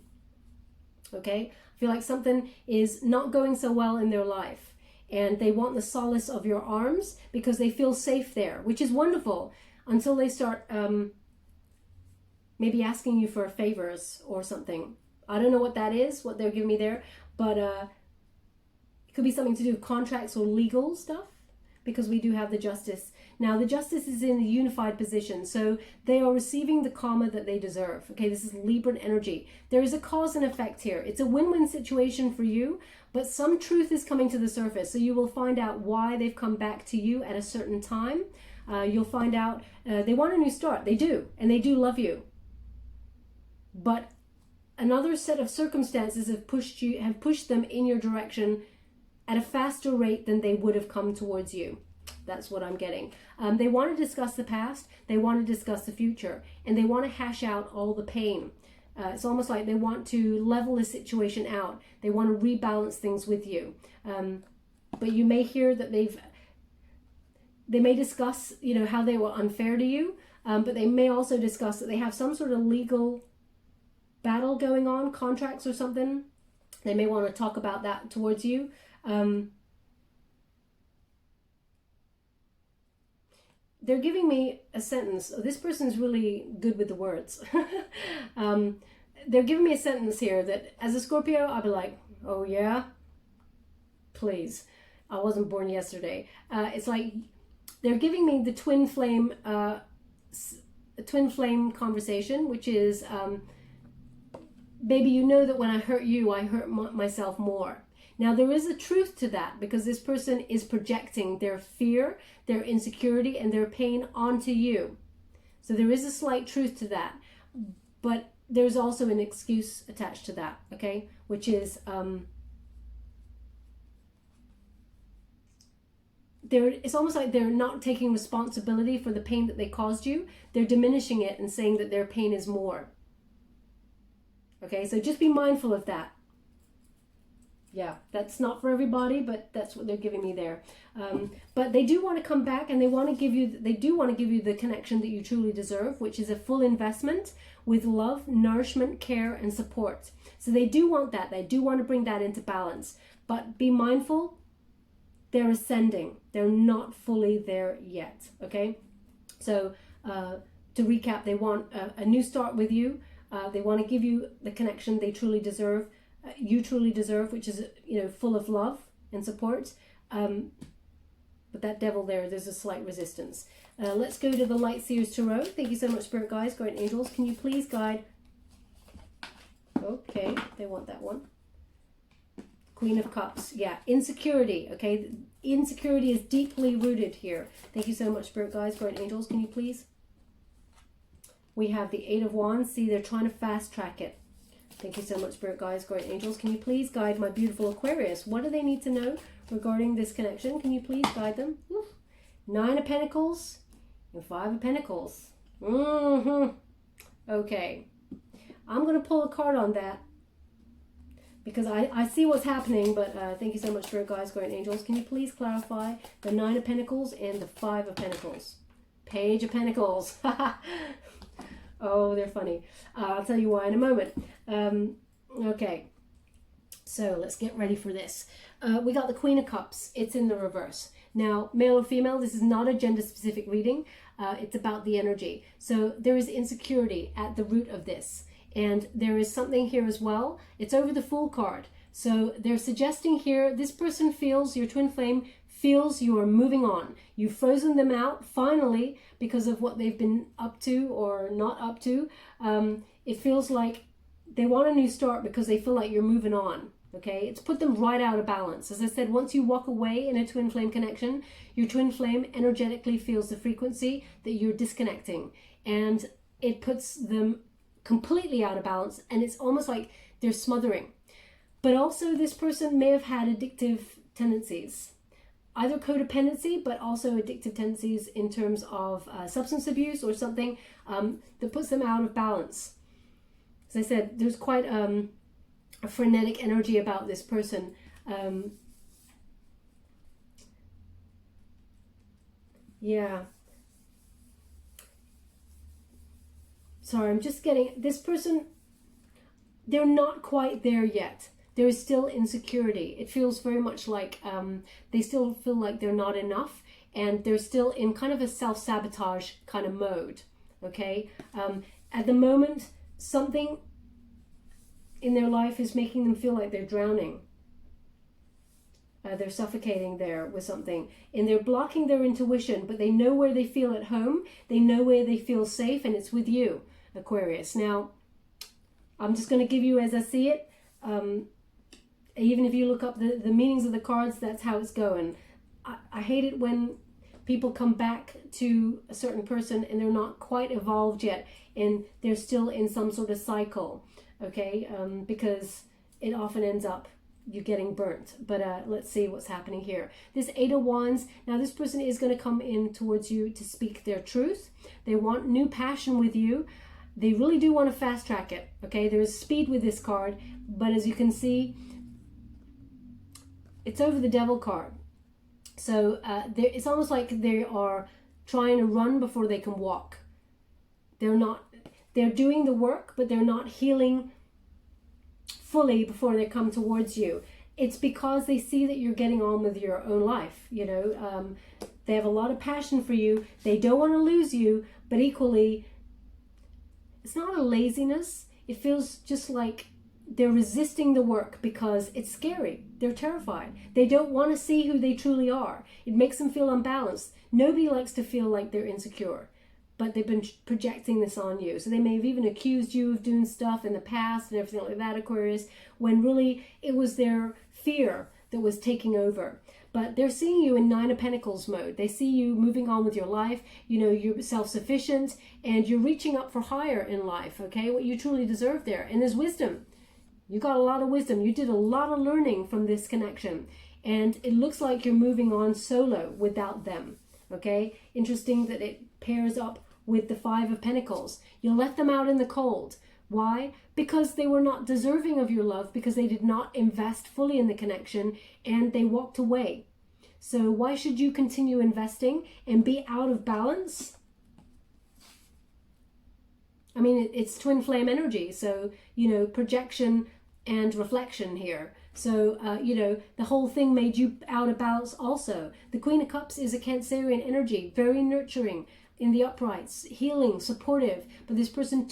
Okay? I feel like something is not going so well in their life. And they want the solace of your arms because they feel safe there, which is wonderful until they start maybe asking you for favors or something. I don't know what that is, what they're giving me there. But it could be something to do with contracts or legal stuff, because we do have the Justice. Now, the Justice is in a unified position, so they are receiving the karma that they deserve. Okay, this is Libran energy. There is a cause and effect here. It's a win-win situation for you, but some truth is coming to the surface, so you will find out why they've come back to you at a certain time. You'll find out they want a new start. They do, and they do love you. But another set of circumstances have pushed them in your direction at a faster rate than they would have come towards you. That's what I'm getting. They want to discuss the past, they want to discuss the future, and they want to hash out all the pain. It's almost like they want to level the situation out. They want to rebalance things with you. But you may hear that they may discuss, how they were unfair to you, but they may also discuss that they have some sort of legal battle going on, contracts or something. They may want to talk about that towards you. They're giving me a sentence. Oh, this person's really good with the words. They're giving me a sentence here that as a Scorpio, I'll be like, oh yeah, please. I wasn't born yesterday. It's like they're giving me the twin flame conversation, which is, baby, you know that when I hurt you, I hurt myself more. Now, there is a truth to that because this person is projecting their fear, their insecurity, and their pain onto you. So there is a slight truth to that. But there's also an excuse attached to that, okay? Which is, it's almost like they're not taking responsibility for the pain that they caused you. They're diminishing it and saying that their pain is more. Okay, so just be mindful of that. Yeah, that's not for everybody, but that's what they're giving me there. But they do want to come back, and they do want to give you the connection that you truly deserve, which is a full investment with love, nourishment, care, and support. So they do want that. They do want to bring that into balance. But be mindful, they're ascending. They're not fully there yet, okay? So to recap, they want a new start with you. They want to give you the connection they truly deserve. You truly deserve, which is, full of love and support. But that devil there's a slight resistance. Let's go to the Light Seers Tarot. Thank you so much, Spirit Guides, Guardian Angels. Can you please guide? Okay, they want that one. Queen of Cups. Yeah, insecurity, okay? Insecurity is deeply rooted here. Thank you so much, Spirit Guides, Guardian Angels. Can you please? We have the Eight of Wands. See, they're trying to fast track it. Thank you so much, Spirit Guides, Guardian Angels. Can you please guide my beautiful Aquarius? What do they need to know regarding this connection? Can you please guide them? Oof. Nine of Pentacles and Five of Pentacles. Okay. I'm going to pull a card on that because I see what's happening, but thank you so much, Spirit Guides, Guardian Angels. Can you please clarify the Nine of Pentacles and the Five of Pentacles? Page of Pentacles. Oh, they're funny. I'll tell you why in a moment. Okay, so let's get ready for this. We got the Queen of Cups. It's in the reverse. Now, male or female, this is not a gender-specific reading. It's about the energy. So there is insecurity at the root of this. And there is something here as well. It's over the Fool card. So they're suggesting here, this person feels, your twin flame feels you are moving on. You've frozen them out, finally, because of what they've been up to or not up to. It feels like they want a new start because they feel like you're moving on. Okay, it's put them right out of balance. As I said, once you walk away in a twin flame connection, your twin flame energetically feels the frequency that you're disconnecting, and it puts them completely out of balance, and it's almost like they're smothering. But also, this person may have had addictive tendencies, either codependency, but also addictive tendencies in terms of substance abuse or something that puts them out of balance. As I said, there's quite a frenetic energy about this person. Yeah. Sorry, I'm just getting, this person, they're not quite there yet. There is still insecurity. It feels very much like they still feel like they're not enough, and they're still in kind of a self-sabotage kind of mode, okay? At the moment, something in their life is making them feel like they're drowning. They're suffocating there with something, and they're blocking their intuition, but they know where they feel at home. They know where they feel safe, and it's with you, Aquarius. Now, I'm just going to give you as I see it. Even if you look up the meanings of the cards, that's how it's going. I hate it when people come back to a certain person and they're not quite evolved yet, and they're still in some sort of cycle, okay? Because it often ends up you getting burnt. But let's see what's happening here. This Eight of Wands, now this person is going to come in towards you to speak their truth. They want new passion with you. They really do want to fast track it, okay? There is speed with this card, but as you can see, it's over the Devil card. So it's almost like they are trying to run before they can walk. They're doing the work, but they're not healing fully before they come towards you. It's because they see that you're getting on with your own life, you know. They have a lot of passion for you. They don't want to lose you, but equally, it's not a laziness. It feels just like they're resisting the work because it's scary. They're terrified. They don't want to see who they truly are. It makes them feel unbalanced. Nobody likes to feel like they're insecure, but they've been projecting this on you. So they may have even accused you of doing stuff in the past and everything like that, Aquarius, when really it was their fear that was taking over. But they're seeing you in Nine of Pentacles mode. They see you moving on with your life. You know, you're self-sufficient and you're reaching up for higher in life, okay? What you truly deserve there. And there's wisdom. You got a lot of wisdom. You did a lot of learning from this connection. And it looks like you're moving on solo without them, okay? Interesting that it pairs up with the Five of Pentacles. You left them out in the cold. Why? Because they were not deserving of your love, because they did not invest fully in the connection and they walked away. So why should you continue investing and be out of balance? I mean, it's twin flame energy. So, you know, projection and reflection here. So, you know, the whole thing made you out of balance also. The Queen of Cups is a Cancerian energy, very nurturing in the uprights, healing, supportive. But this person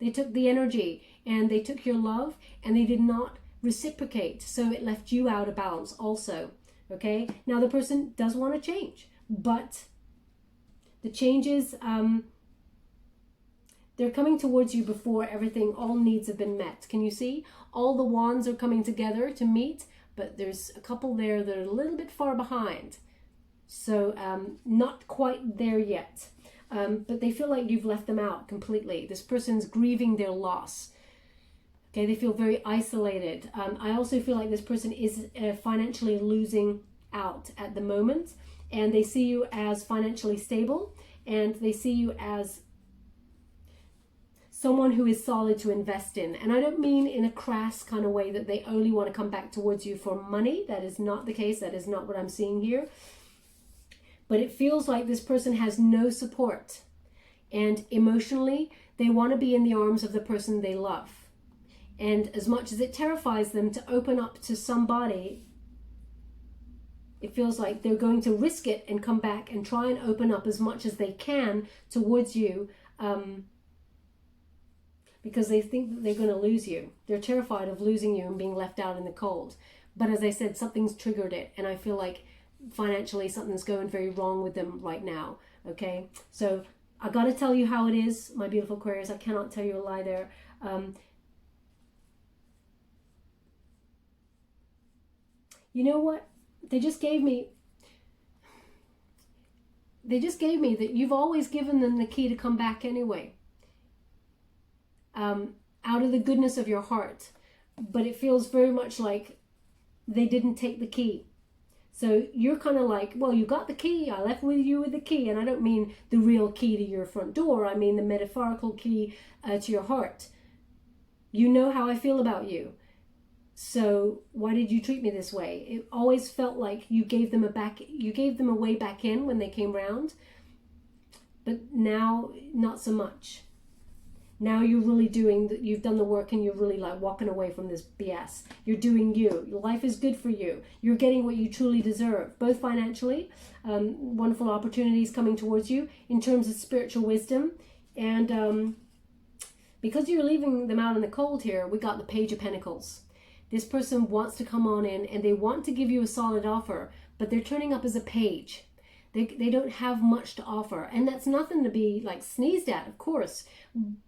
they took the energy and they took your love and they did not reciprocate. So it left you out of balance also, okay? Now the person does want to change, but the changes, they're coming towards you before everything, all needs have been met. Can you see? All the wands are coming together to meet. but there's a couple there that are a little bit far behind. So not quite there yet. But they feel like you've left them out completely. This person's grieving their loss. Okay, they feel very isolated. I also feel like this person is financially losing out at the moment, and they see you as financially stable, and they see you as someone who is solid to invest in. And I don't mean in a crass kind of way that they only want to come back towards you for money. That is not the case. That is not what I'm seeing here. But it feels like this person has no support. And emotionally, they want to be in the arms of the person they love. And as much as it terrifies them to open up to somebody, it feels like they're going to risk it and come back and try and open up as much as they can towards you, because they think that they're going to lose you. They're terrified of losing you and being left out in the cold. But as I said, something's triggered it, and I feel like financially something's going very wrong with them right now. Okay, so I got to tell you how it is, my beautiful Aquarius. I cannot tell you a lie there. You know what? They just gave me that you've always given them the key to come back anyway. Out of the goodness of your heart. But it feels very much like they didn't take the key. So you're kind of like, well, you got the key. I left with you with the key. And I don't mean the real key to your front door. I mean the metaphorical key to your heart. You know how I feel about you. So why did you treat me this way? It always felt like you gave them a way back in when they came round. But now, not so much. Now you're really you've done the work, and you're really like walking away from this BS. You're doing you. Your life is good for you. You're getting what you truly deserve, both financially, wonderful opportunities coming towards you, in terms of spiritual wisdom. And because you're leaving them out in the cold here, we got the Page of Pentacles. This person wants to come on in, and they want to give you a solid offer, but they're turning up as a page. They don't have much to offer, and that's nothing to be like sneezed at, of course.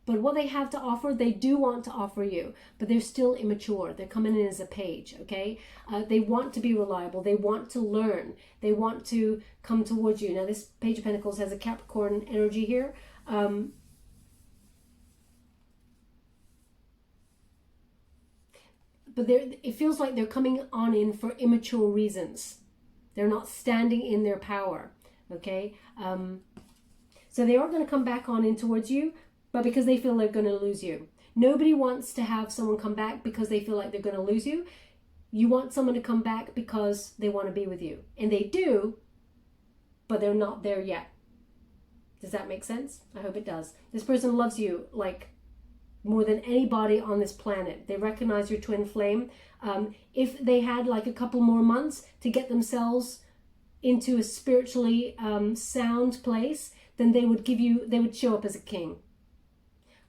But what they have to offer, they do want to offer you, but they're still immature. They're coming in as a page, okay? They want to be reliable. They want to learn. They want to come towards you. Now, this Page of Pentacles has a Capricorn energy here. But it feels like they're coming on in for immature reasons. They're not standing in their power, okay? So they are going to come back on in towards you, but because they feel they're going to lose you. Nobody wants to have someone come back because they feel like they're going to lose you. You want someone to come back because they want to be with you. And they do, but they're not there yet. Does that make sense? I hope it does. This person loves you like more than anybody on this planet. They recognize your twin flame. If they had like a couple more months to get themselves into a spiritually sound place, then they would show up as a king.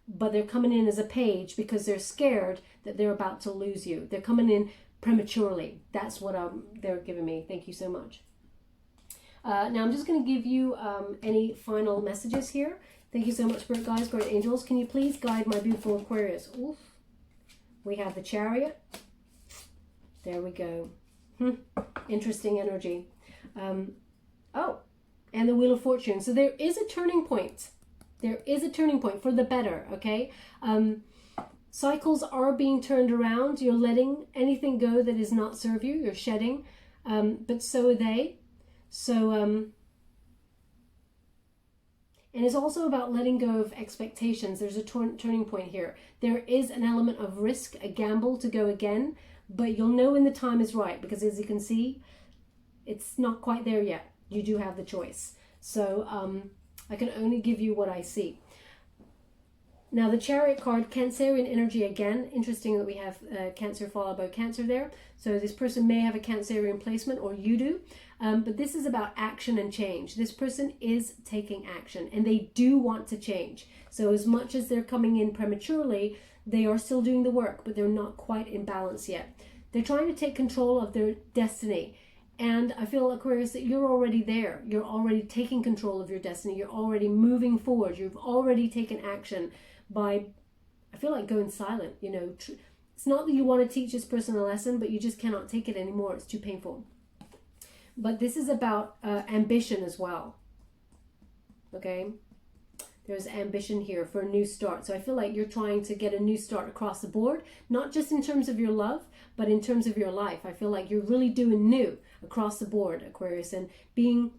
But they're coming in as a page because they're scared that they're about to lose you. They're coming in prematurely. That's what they're giving me. Thank you so much. Now I'm just going to give you any final messages here. Thank you so much, Spirit Guides, Guardian Angels. Can you please guide my beautiful Aquarius? Oof. We have the Chariot. There we go. Interesting energy. Oh, and the Wheel of Fortune. So there is a turning point. There is a turning point for the better, okay? Cycles are being turned around. You're letting anything go that does not serve you. You're shedding, but so are they. So, and it's also about letting go of expectations. There's a turning point here. There is an element of risk, a gamble to go again, but you'll know when the time is right, because as you can see, it's not quite there yet. You do have the choice. So I can only give you what I see. Now the Chariot card, Cancerian energy again. Interesting that we have Cancer followed by Cancer there. So this person may have a Cancerian placement, or you do. But this is about action and change. This person is taking action, and they do want to change. So as much as they're coming in prematurely, they are still doing the work, but they're not quite in balance yet. They're trying to take control of their destiny. And I feel, Aquarius, that you're already there. You're already taking control of your destiny. You're already moving forward. You've already taken action by, I feel like, going silent, you know, It's not that you want to teach this person a lesson, but you just cannot take it anymore. It's too painful. But this is about ambition as well. Okay? There's ambition here for a new start. So I feel like you're trying to get a new start across the board, not just in terms of your love, but in terms of your life. I feel like you're really doing new across the board, Aquarius, and being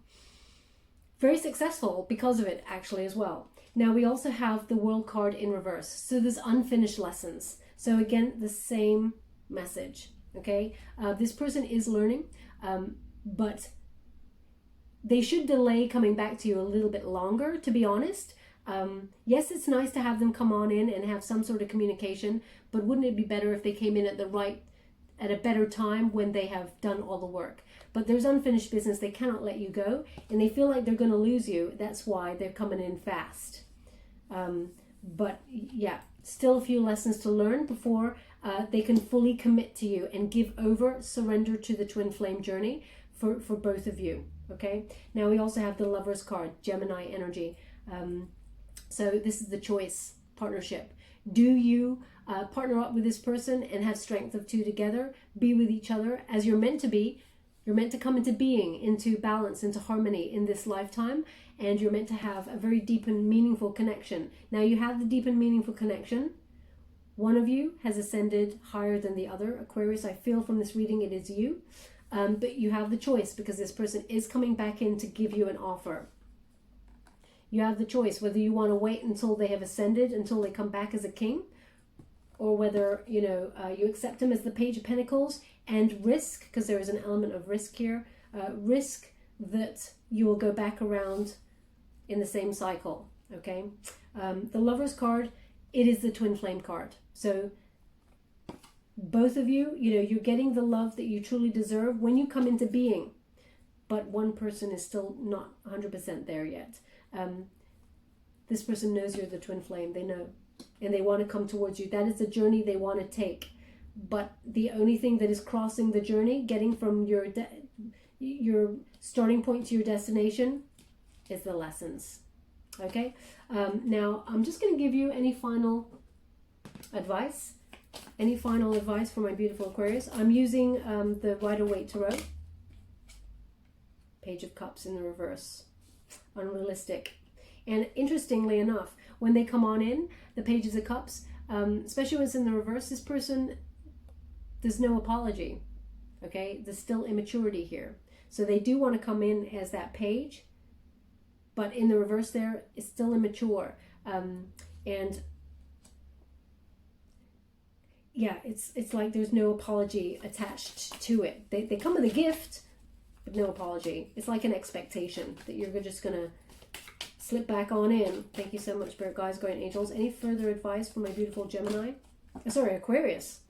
very successful because of it, actually, as well. Now, we also have the World card in reverse. So there's unfinished lessons. So again, the same message, okay? This person is learning, but they should delay coming back to you a little bit longer, to be honest. Yes, it's nice to have them come on in and have some sort of communication, but wouldn't it be better if they came in at a better time when they have done all the work? But there's unfinished business. They cannot let you go, and they feel like they're going to lose you. That's why they're coming in fast. But yeah, still a few lessons to learn before they can fully commit to you and give over, surrender to the twin flame journey for both of you. Okay. Now we also have the Lovers card, Gemini energy. So this is the choice partnership. Do you partner up with this person and have strength of two together, be with each other as you're meant to be? You're meant to come into being, into balance, into harmony in this lifetime, and you're meant to have a very deep and meaningful connection. Now you have the deep and meaningful connection. One of you has ascended higher than the other. Aquarius, I feel from this reading it is you. But you have the choice, because this person is coming back in to give you an offer. You have the choice whether you want to wait until they have ascended, until they come back as a king, or whether, you accept him as the Page of Pentacles and risk, because there is an element of risk here, risk that you will go back around in the same cycle, okay? The Lovers card, it is the Twin Flame card. So both of you, you're getting the love that you truly deserve when you come into being, but one person is still not 100% there yet. This person knows you're the Twin Flame. They know, and they want to come towards you. That is the journey they want to take. But the only thing that is crossing the journey, getting from your starting point to your destination, is the lessons. Okay? Now, I'm just going to give you any final advice. Any final advice for my beautiful Aquarius. I'm using the Rider-Waite Tarot. Page of Cups in the reverse. Unrealistic. And interestingly enough, when they come on in, the Pages of Cups, especially when it's in the reverse, this person, there's no apology. Okay? There's still immaturity here. So they do want to come in as that page, but in the reverse there, it's still immature. And yeah, it's like there's no apology attached to it. They come with a gift, but no apology. It's like an expectation that you're just going to slip back on in. Thank you so much, Spirit Guides, Guardian Angels. Any further advice for my beautiful Gemini? Sorry, Aquarius.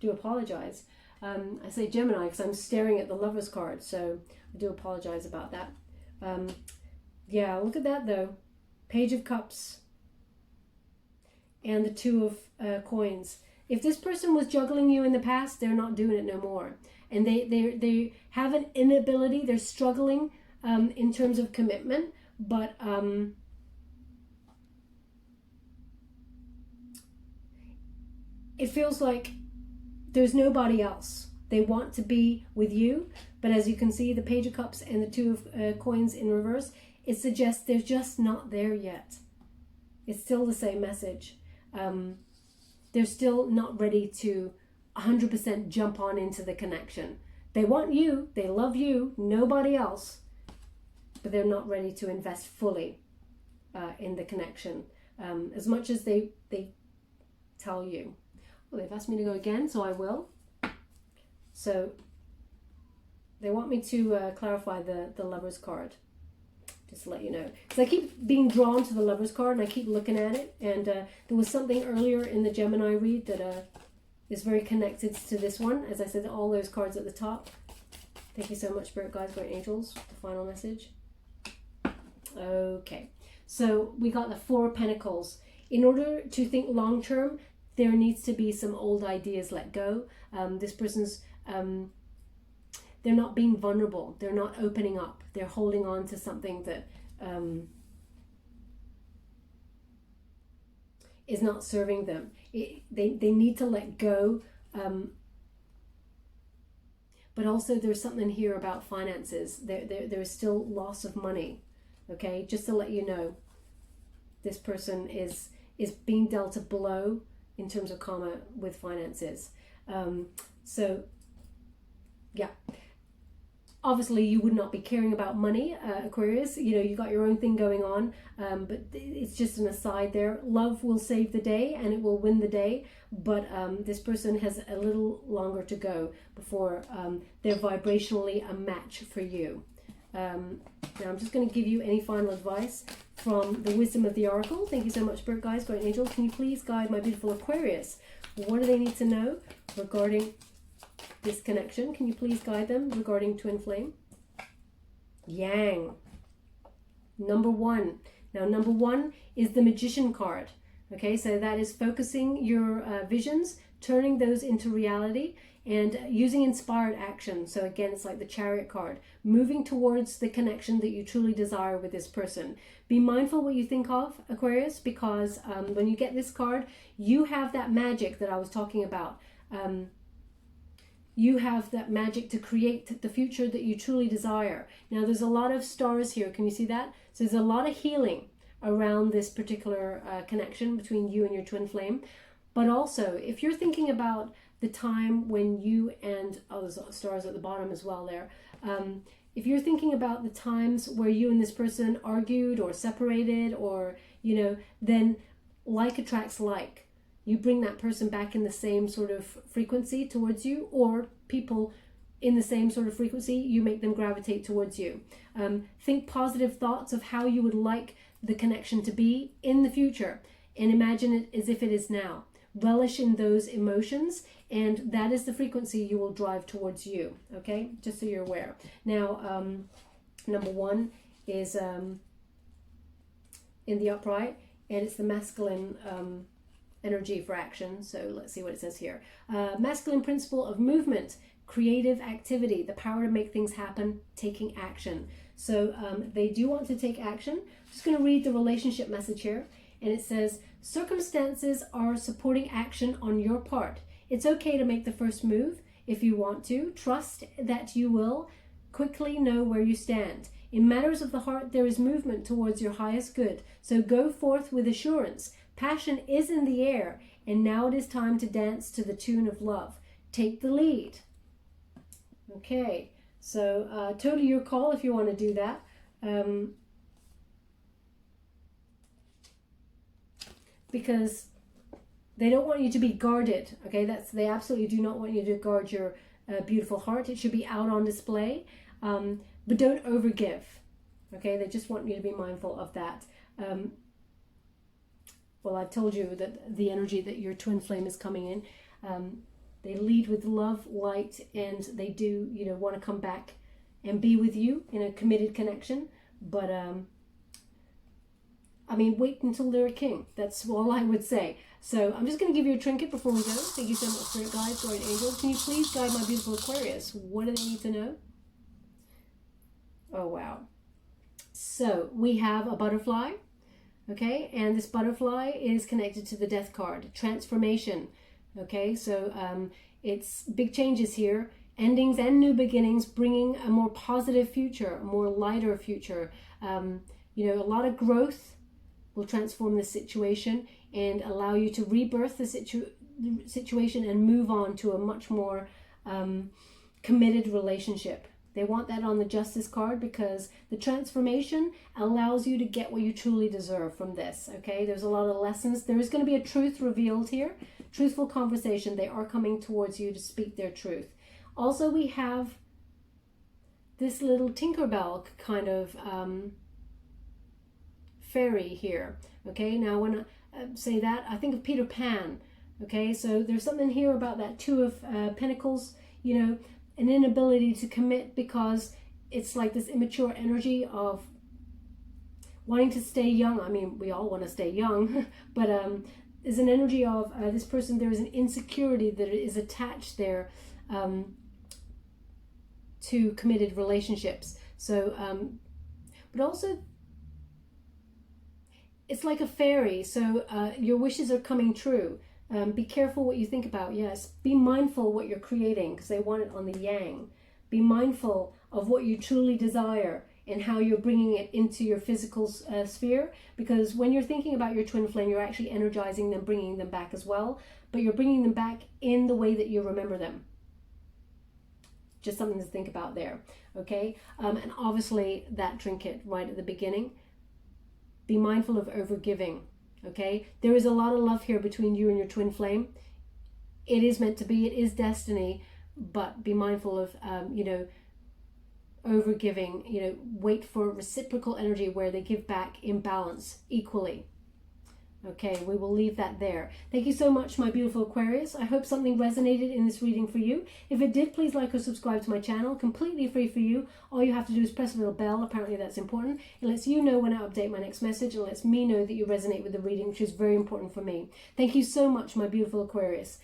Do apologize. I say Gemini because I'm staring at the Lovers card, so I do apologize about that. Yeah, look at that though. Page of Cups and the Two of Coins. If this person was juggling you in the past, they're not doing it no more. And they have an inability, they're struggling in terms of commitment, but it feels like there's nobody else. They want to be with you, but as you can see, the Page of Cups and the Two of Coins in reverse, it suggests they're just not there yet. It's still the same message. They're still not ready to 100% jump on into the connection. They want you, they love you, nobody else, but they're not ready to invest fully in the connection as much as they tell you. Well, they've asked me to go again, so I will. So they want me to clarify the Lovers card, just to let you know. Because I keep being drawn to the Lovers card, and I keep looking at it. And there was something earlier in the Gemini read that is very connected to this one. As I said, all those cards at the top. Thank you so much, Spirit Guides, Guardian Angels. The final message. Okay, so we got the Four of Pentacles. In order to think long term, there needs to be some old ideas let go. This person's, they're not being vulnerable. They're not opening up. They're holding on to something that is not serving them. They need to let go. But also there's something here about finances. There's still loss of money. Okay, just to let you know, this person is being dealt a blow in terms of karma with finances. So yeah, obviously you would not be caring about money, Aquarius. You know, you got your own thing going on, but it's just an aside there. Love will save the day and it will win the day, but this person has a little longer to go before they're vibrationally a match for you. Now I'm just going to give you any final advice from the wisdom of the oracle. Thank you so much, Spirit Guides, Guardian Angels. Can you please guide my beautiful Aquarius? What do they need to know regarding this connection? Can you please guide them regarding twin flame? Yang. Number 1. Now number 1 is the Magician card. Okay, so that is focusing your visions, turning those into reality, and using inspired action. So again, it's like the Chariot card, moving towards the connection that you truly desire with this person. Be mindful what you think of, Aquarius, because when you get this card, you have that magic that I was talking about. You have that magic to create the future that you truly desire. Now there's a lot of stars here. Can you see that? So there's a lot of healing around this particular connection between you and your twin flame. But also, if you're thinking about the time when you and, oh, there's stars at the bottom as well there. If you're thinking about the times where you and this person argued or separated, or, you know, then like attracts like. You bring that person back in the same sort of frequency towards you, or people in the same sort of frequency, you make them gravitate towards you. Think positive thoughts of how you would like the connection to be in the future, and imagine it as if it is now. Relish in those emotions, and that is the frequency you will drive towards you. Okay, just so you're aware. Now, number 1 is in the upright, and it's the masculine energy for action. So let's see what it says here. Masculine principle of movement, creative activity, the power to make things happen, taking action. So they do want to take action. I'm just going to read the relationship message here. And it says, circumstances are supporting action on your part. It's okay to make the first move if you want to. Trust that you will quickly know where you stand. In matters of the heart, there is movement towards your highest good. So go forth with assurance. Passion is in the air, and now it is time to dance to the tune of love. Take the lead. Okay, so totally your call if you want to do that. Because they don't want you to be guarded. Okay, they absolutely do not want you to guard your beautiful heart. It should be out on display, but don't overgive. Okay, they just want you to be mindful of that. Well, I've told you that the energy that your twin flame is coming in, they lead with love, light, and they do, you know, want to come back and be with you in a committed connection. But I mean, wait until they're a king. That's all I would say. So I'm just going to give you a trinket before we go. Thank you so much, Spirit Guides, Guardian Angels. Can you please guide my beautiful Aquarius? What do they need to know? Oh, wow. So we have a butterfly, okay? And this butterfly is connected to the death card, transformation, okay? So it's big changes here, endings and new beginnings, bringing a more positive future, a more lighter future. You know, a lot of growth will transform this situation and allow you to rebirth the situation and move on to a much more committed relationship. They want that on the Justice card because the transformation allows you to get what you truly deserve from this, okay? There's a lot of lessons. There is going to be a truth revealed here, truthful conversation. They are coming towards you to speak their truth. Also, we have this little Tinkerbell kind of fairy here, okay? Now when I say that, I think of Peter Pan, okay? So there's something here about that Two of Pentacles, you know, an inability to commit because it's like this immature energy of wanting to stay young. I mean, we all want to stay young, but there's an energy of this person, there is an insecurity that is attached there to committed relationships. So, but also, it's like a fairy. So your wishes are coming true. Be careful what you think about. Yes, be mindful what you're creating, because they want it on the yang. Be mindful of what you truly desire and how you're bringing it into your physical sphere, because when you're thinking about your twin flame, you're actually energizing them, bringing them back as well, but you're bringing them back in the way that you remember them. Just something to think about there, okay? And obviously that trinket right at the beginning, be mindful of overgiving, okay? There is a lot of love here between you and your twin flame. It is meant to be, it is destiny, but be mindful of, you know, overgiving. You know, wait for reciprocal energy where they give back in balance equally. Okay, we will leave that there. Thank you so much, my beautiful Aquarius. I hope something resonated in this reading for you. If it did, please like or subscribe to my channel. Completely free for you. All you have to do is press a little bell. Apparently that's important. It lets you know when I update my next message. It lets me know that you resonate with the reading, which is very important for me. Thank you so much, my beautiful Aquarius.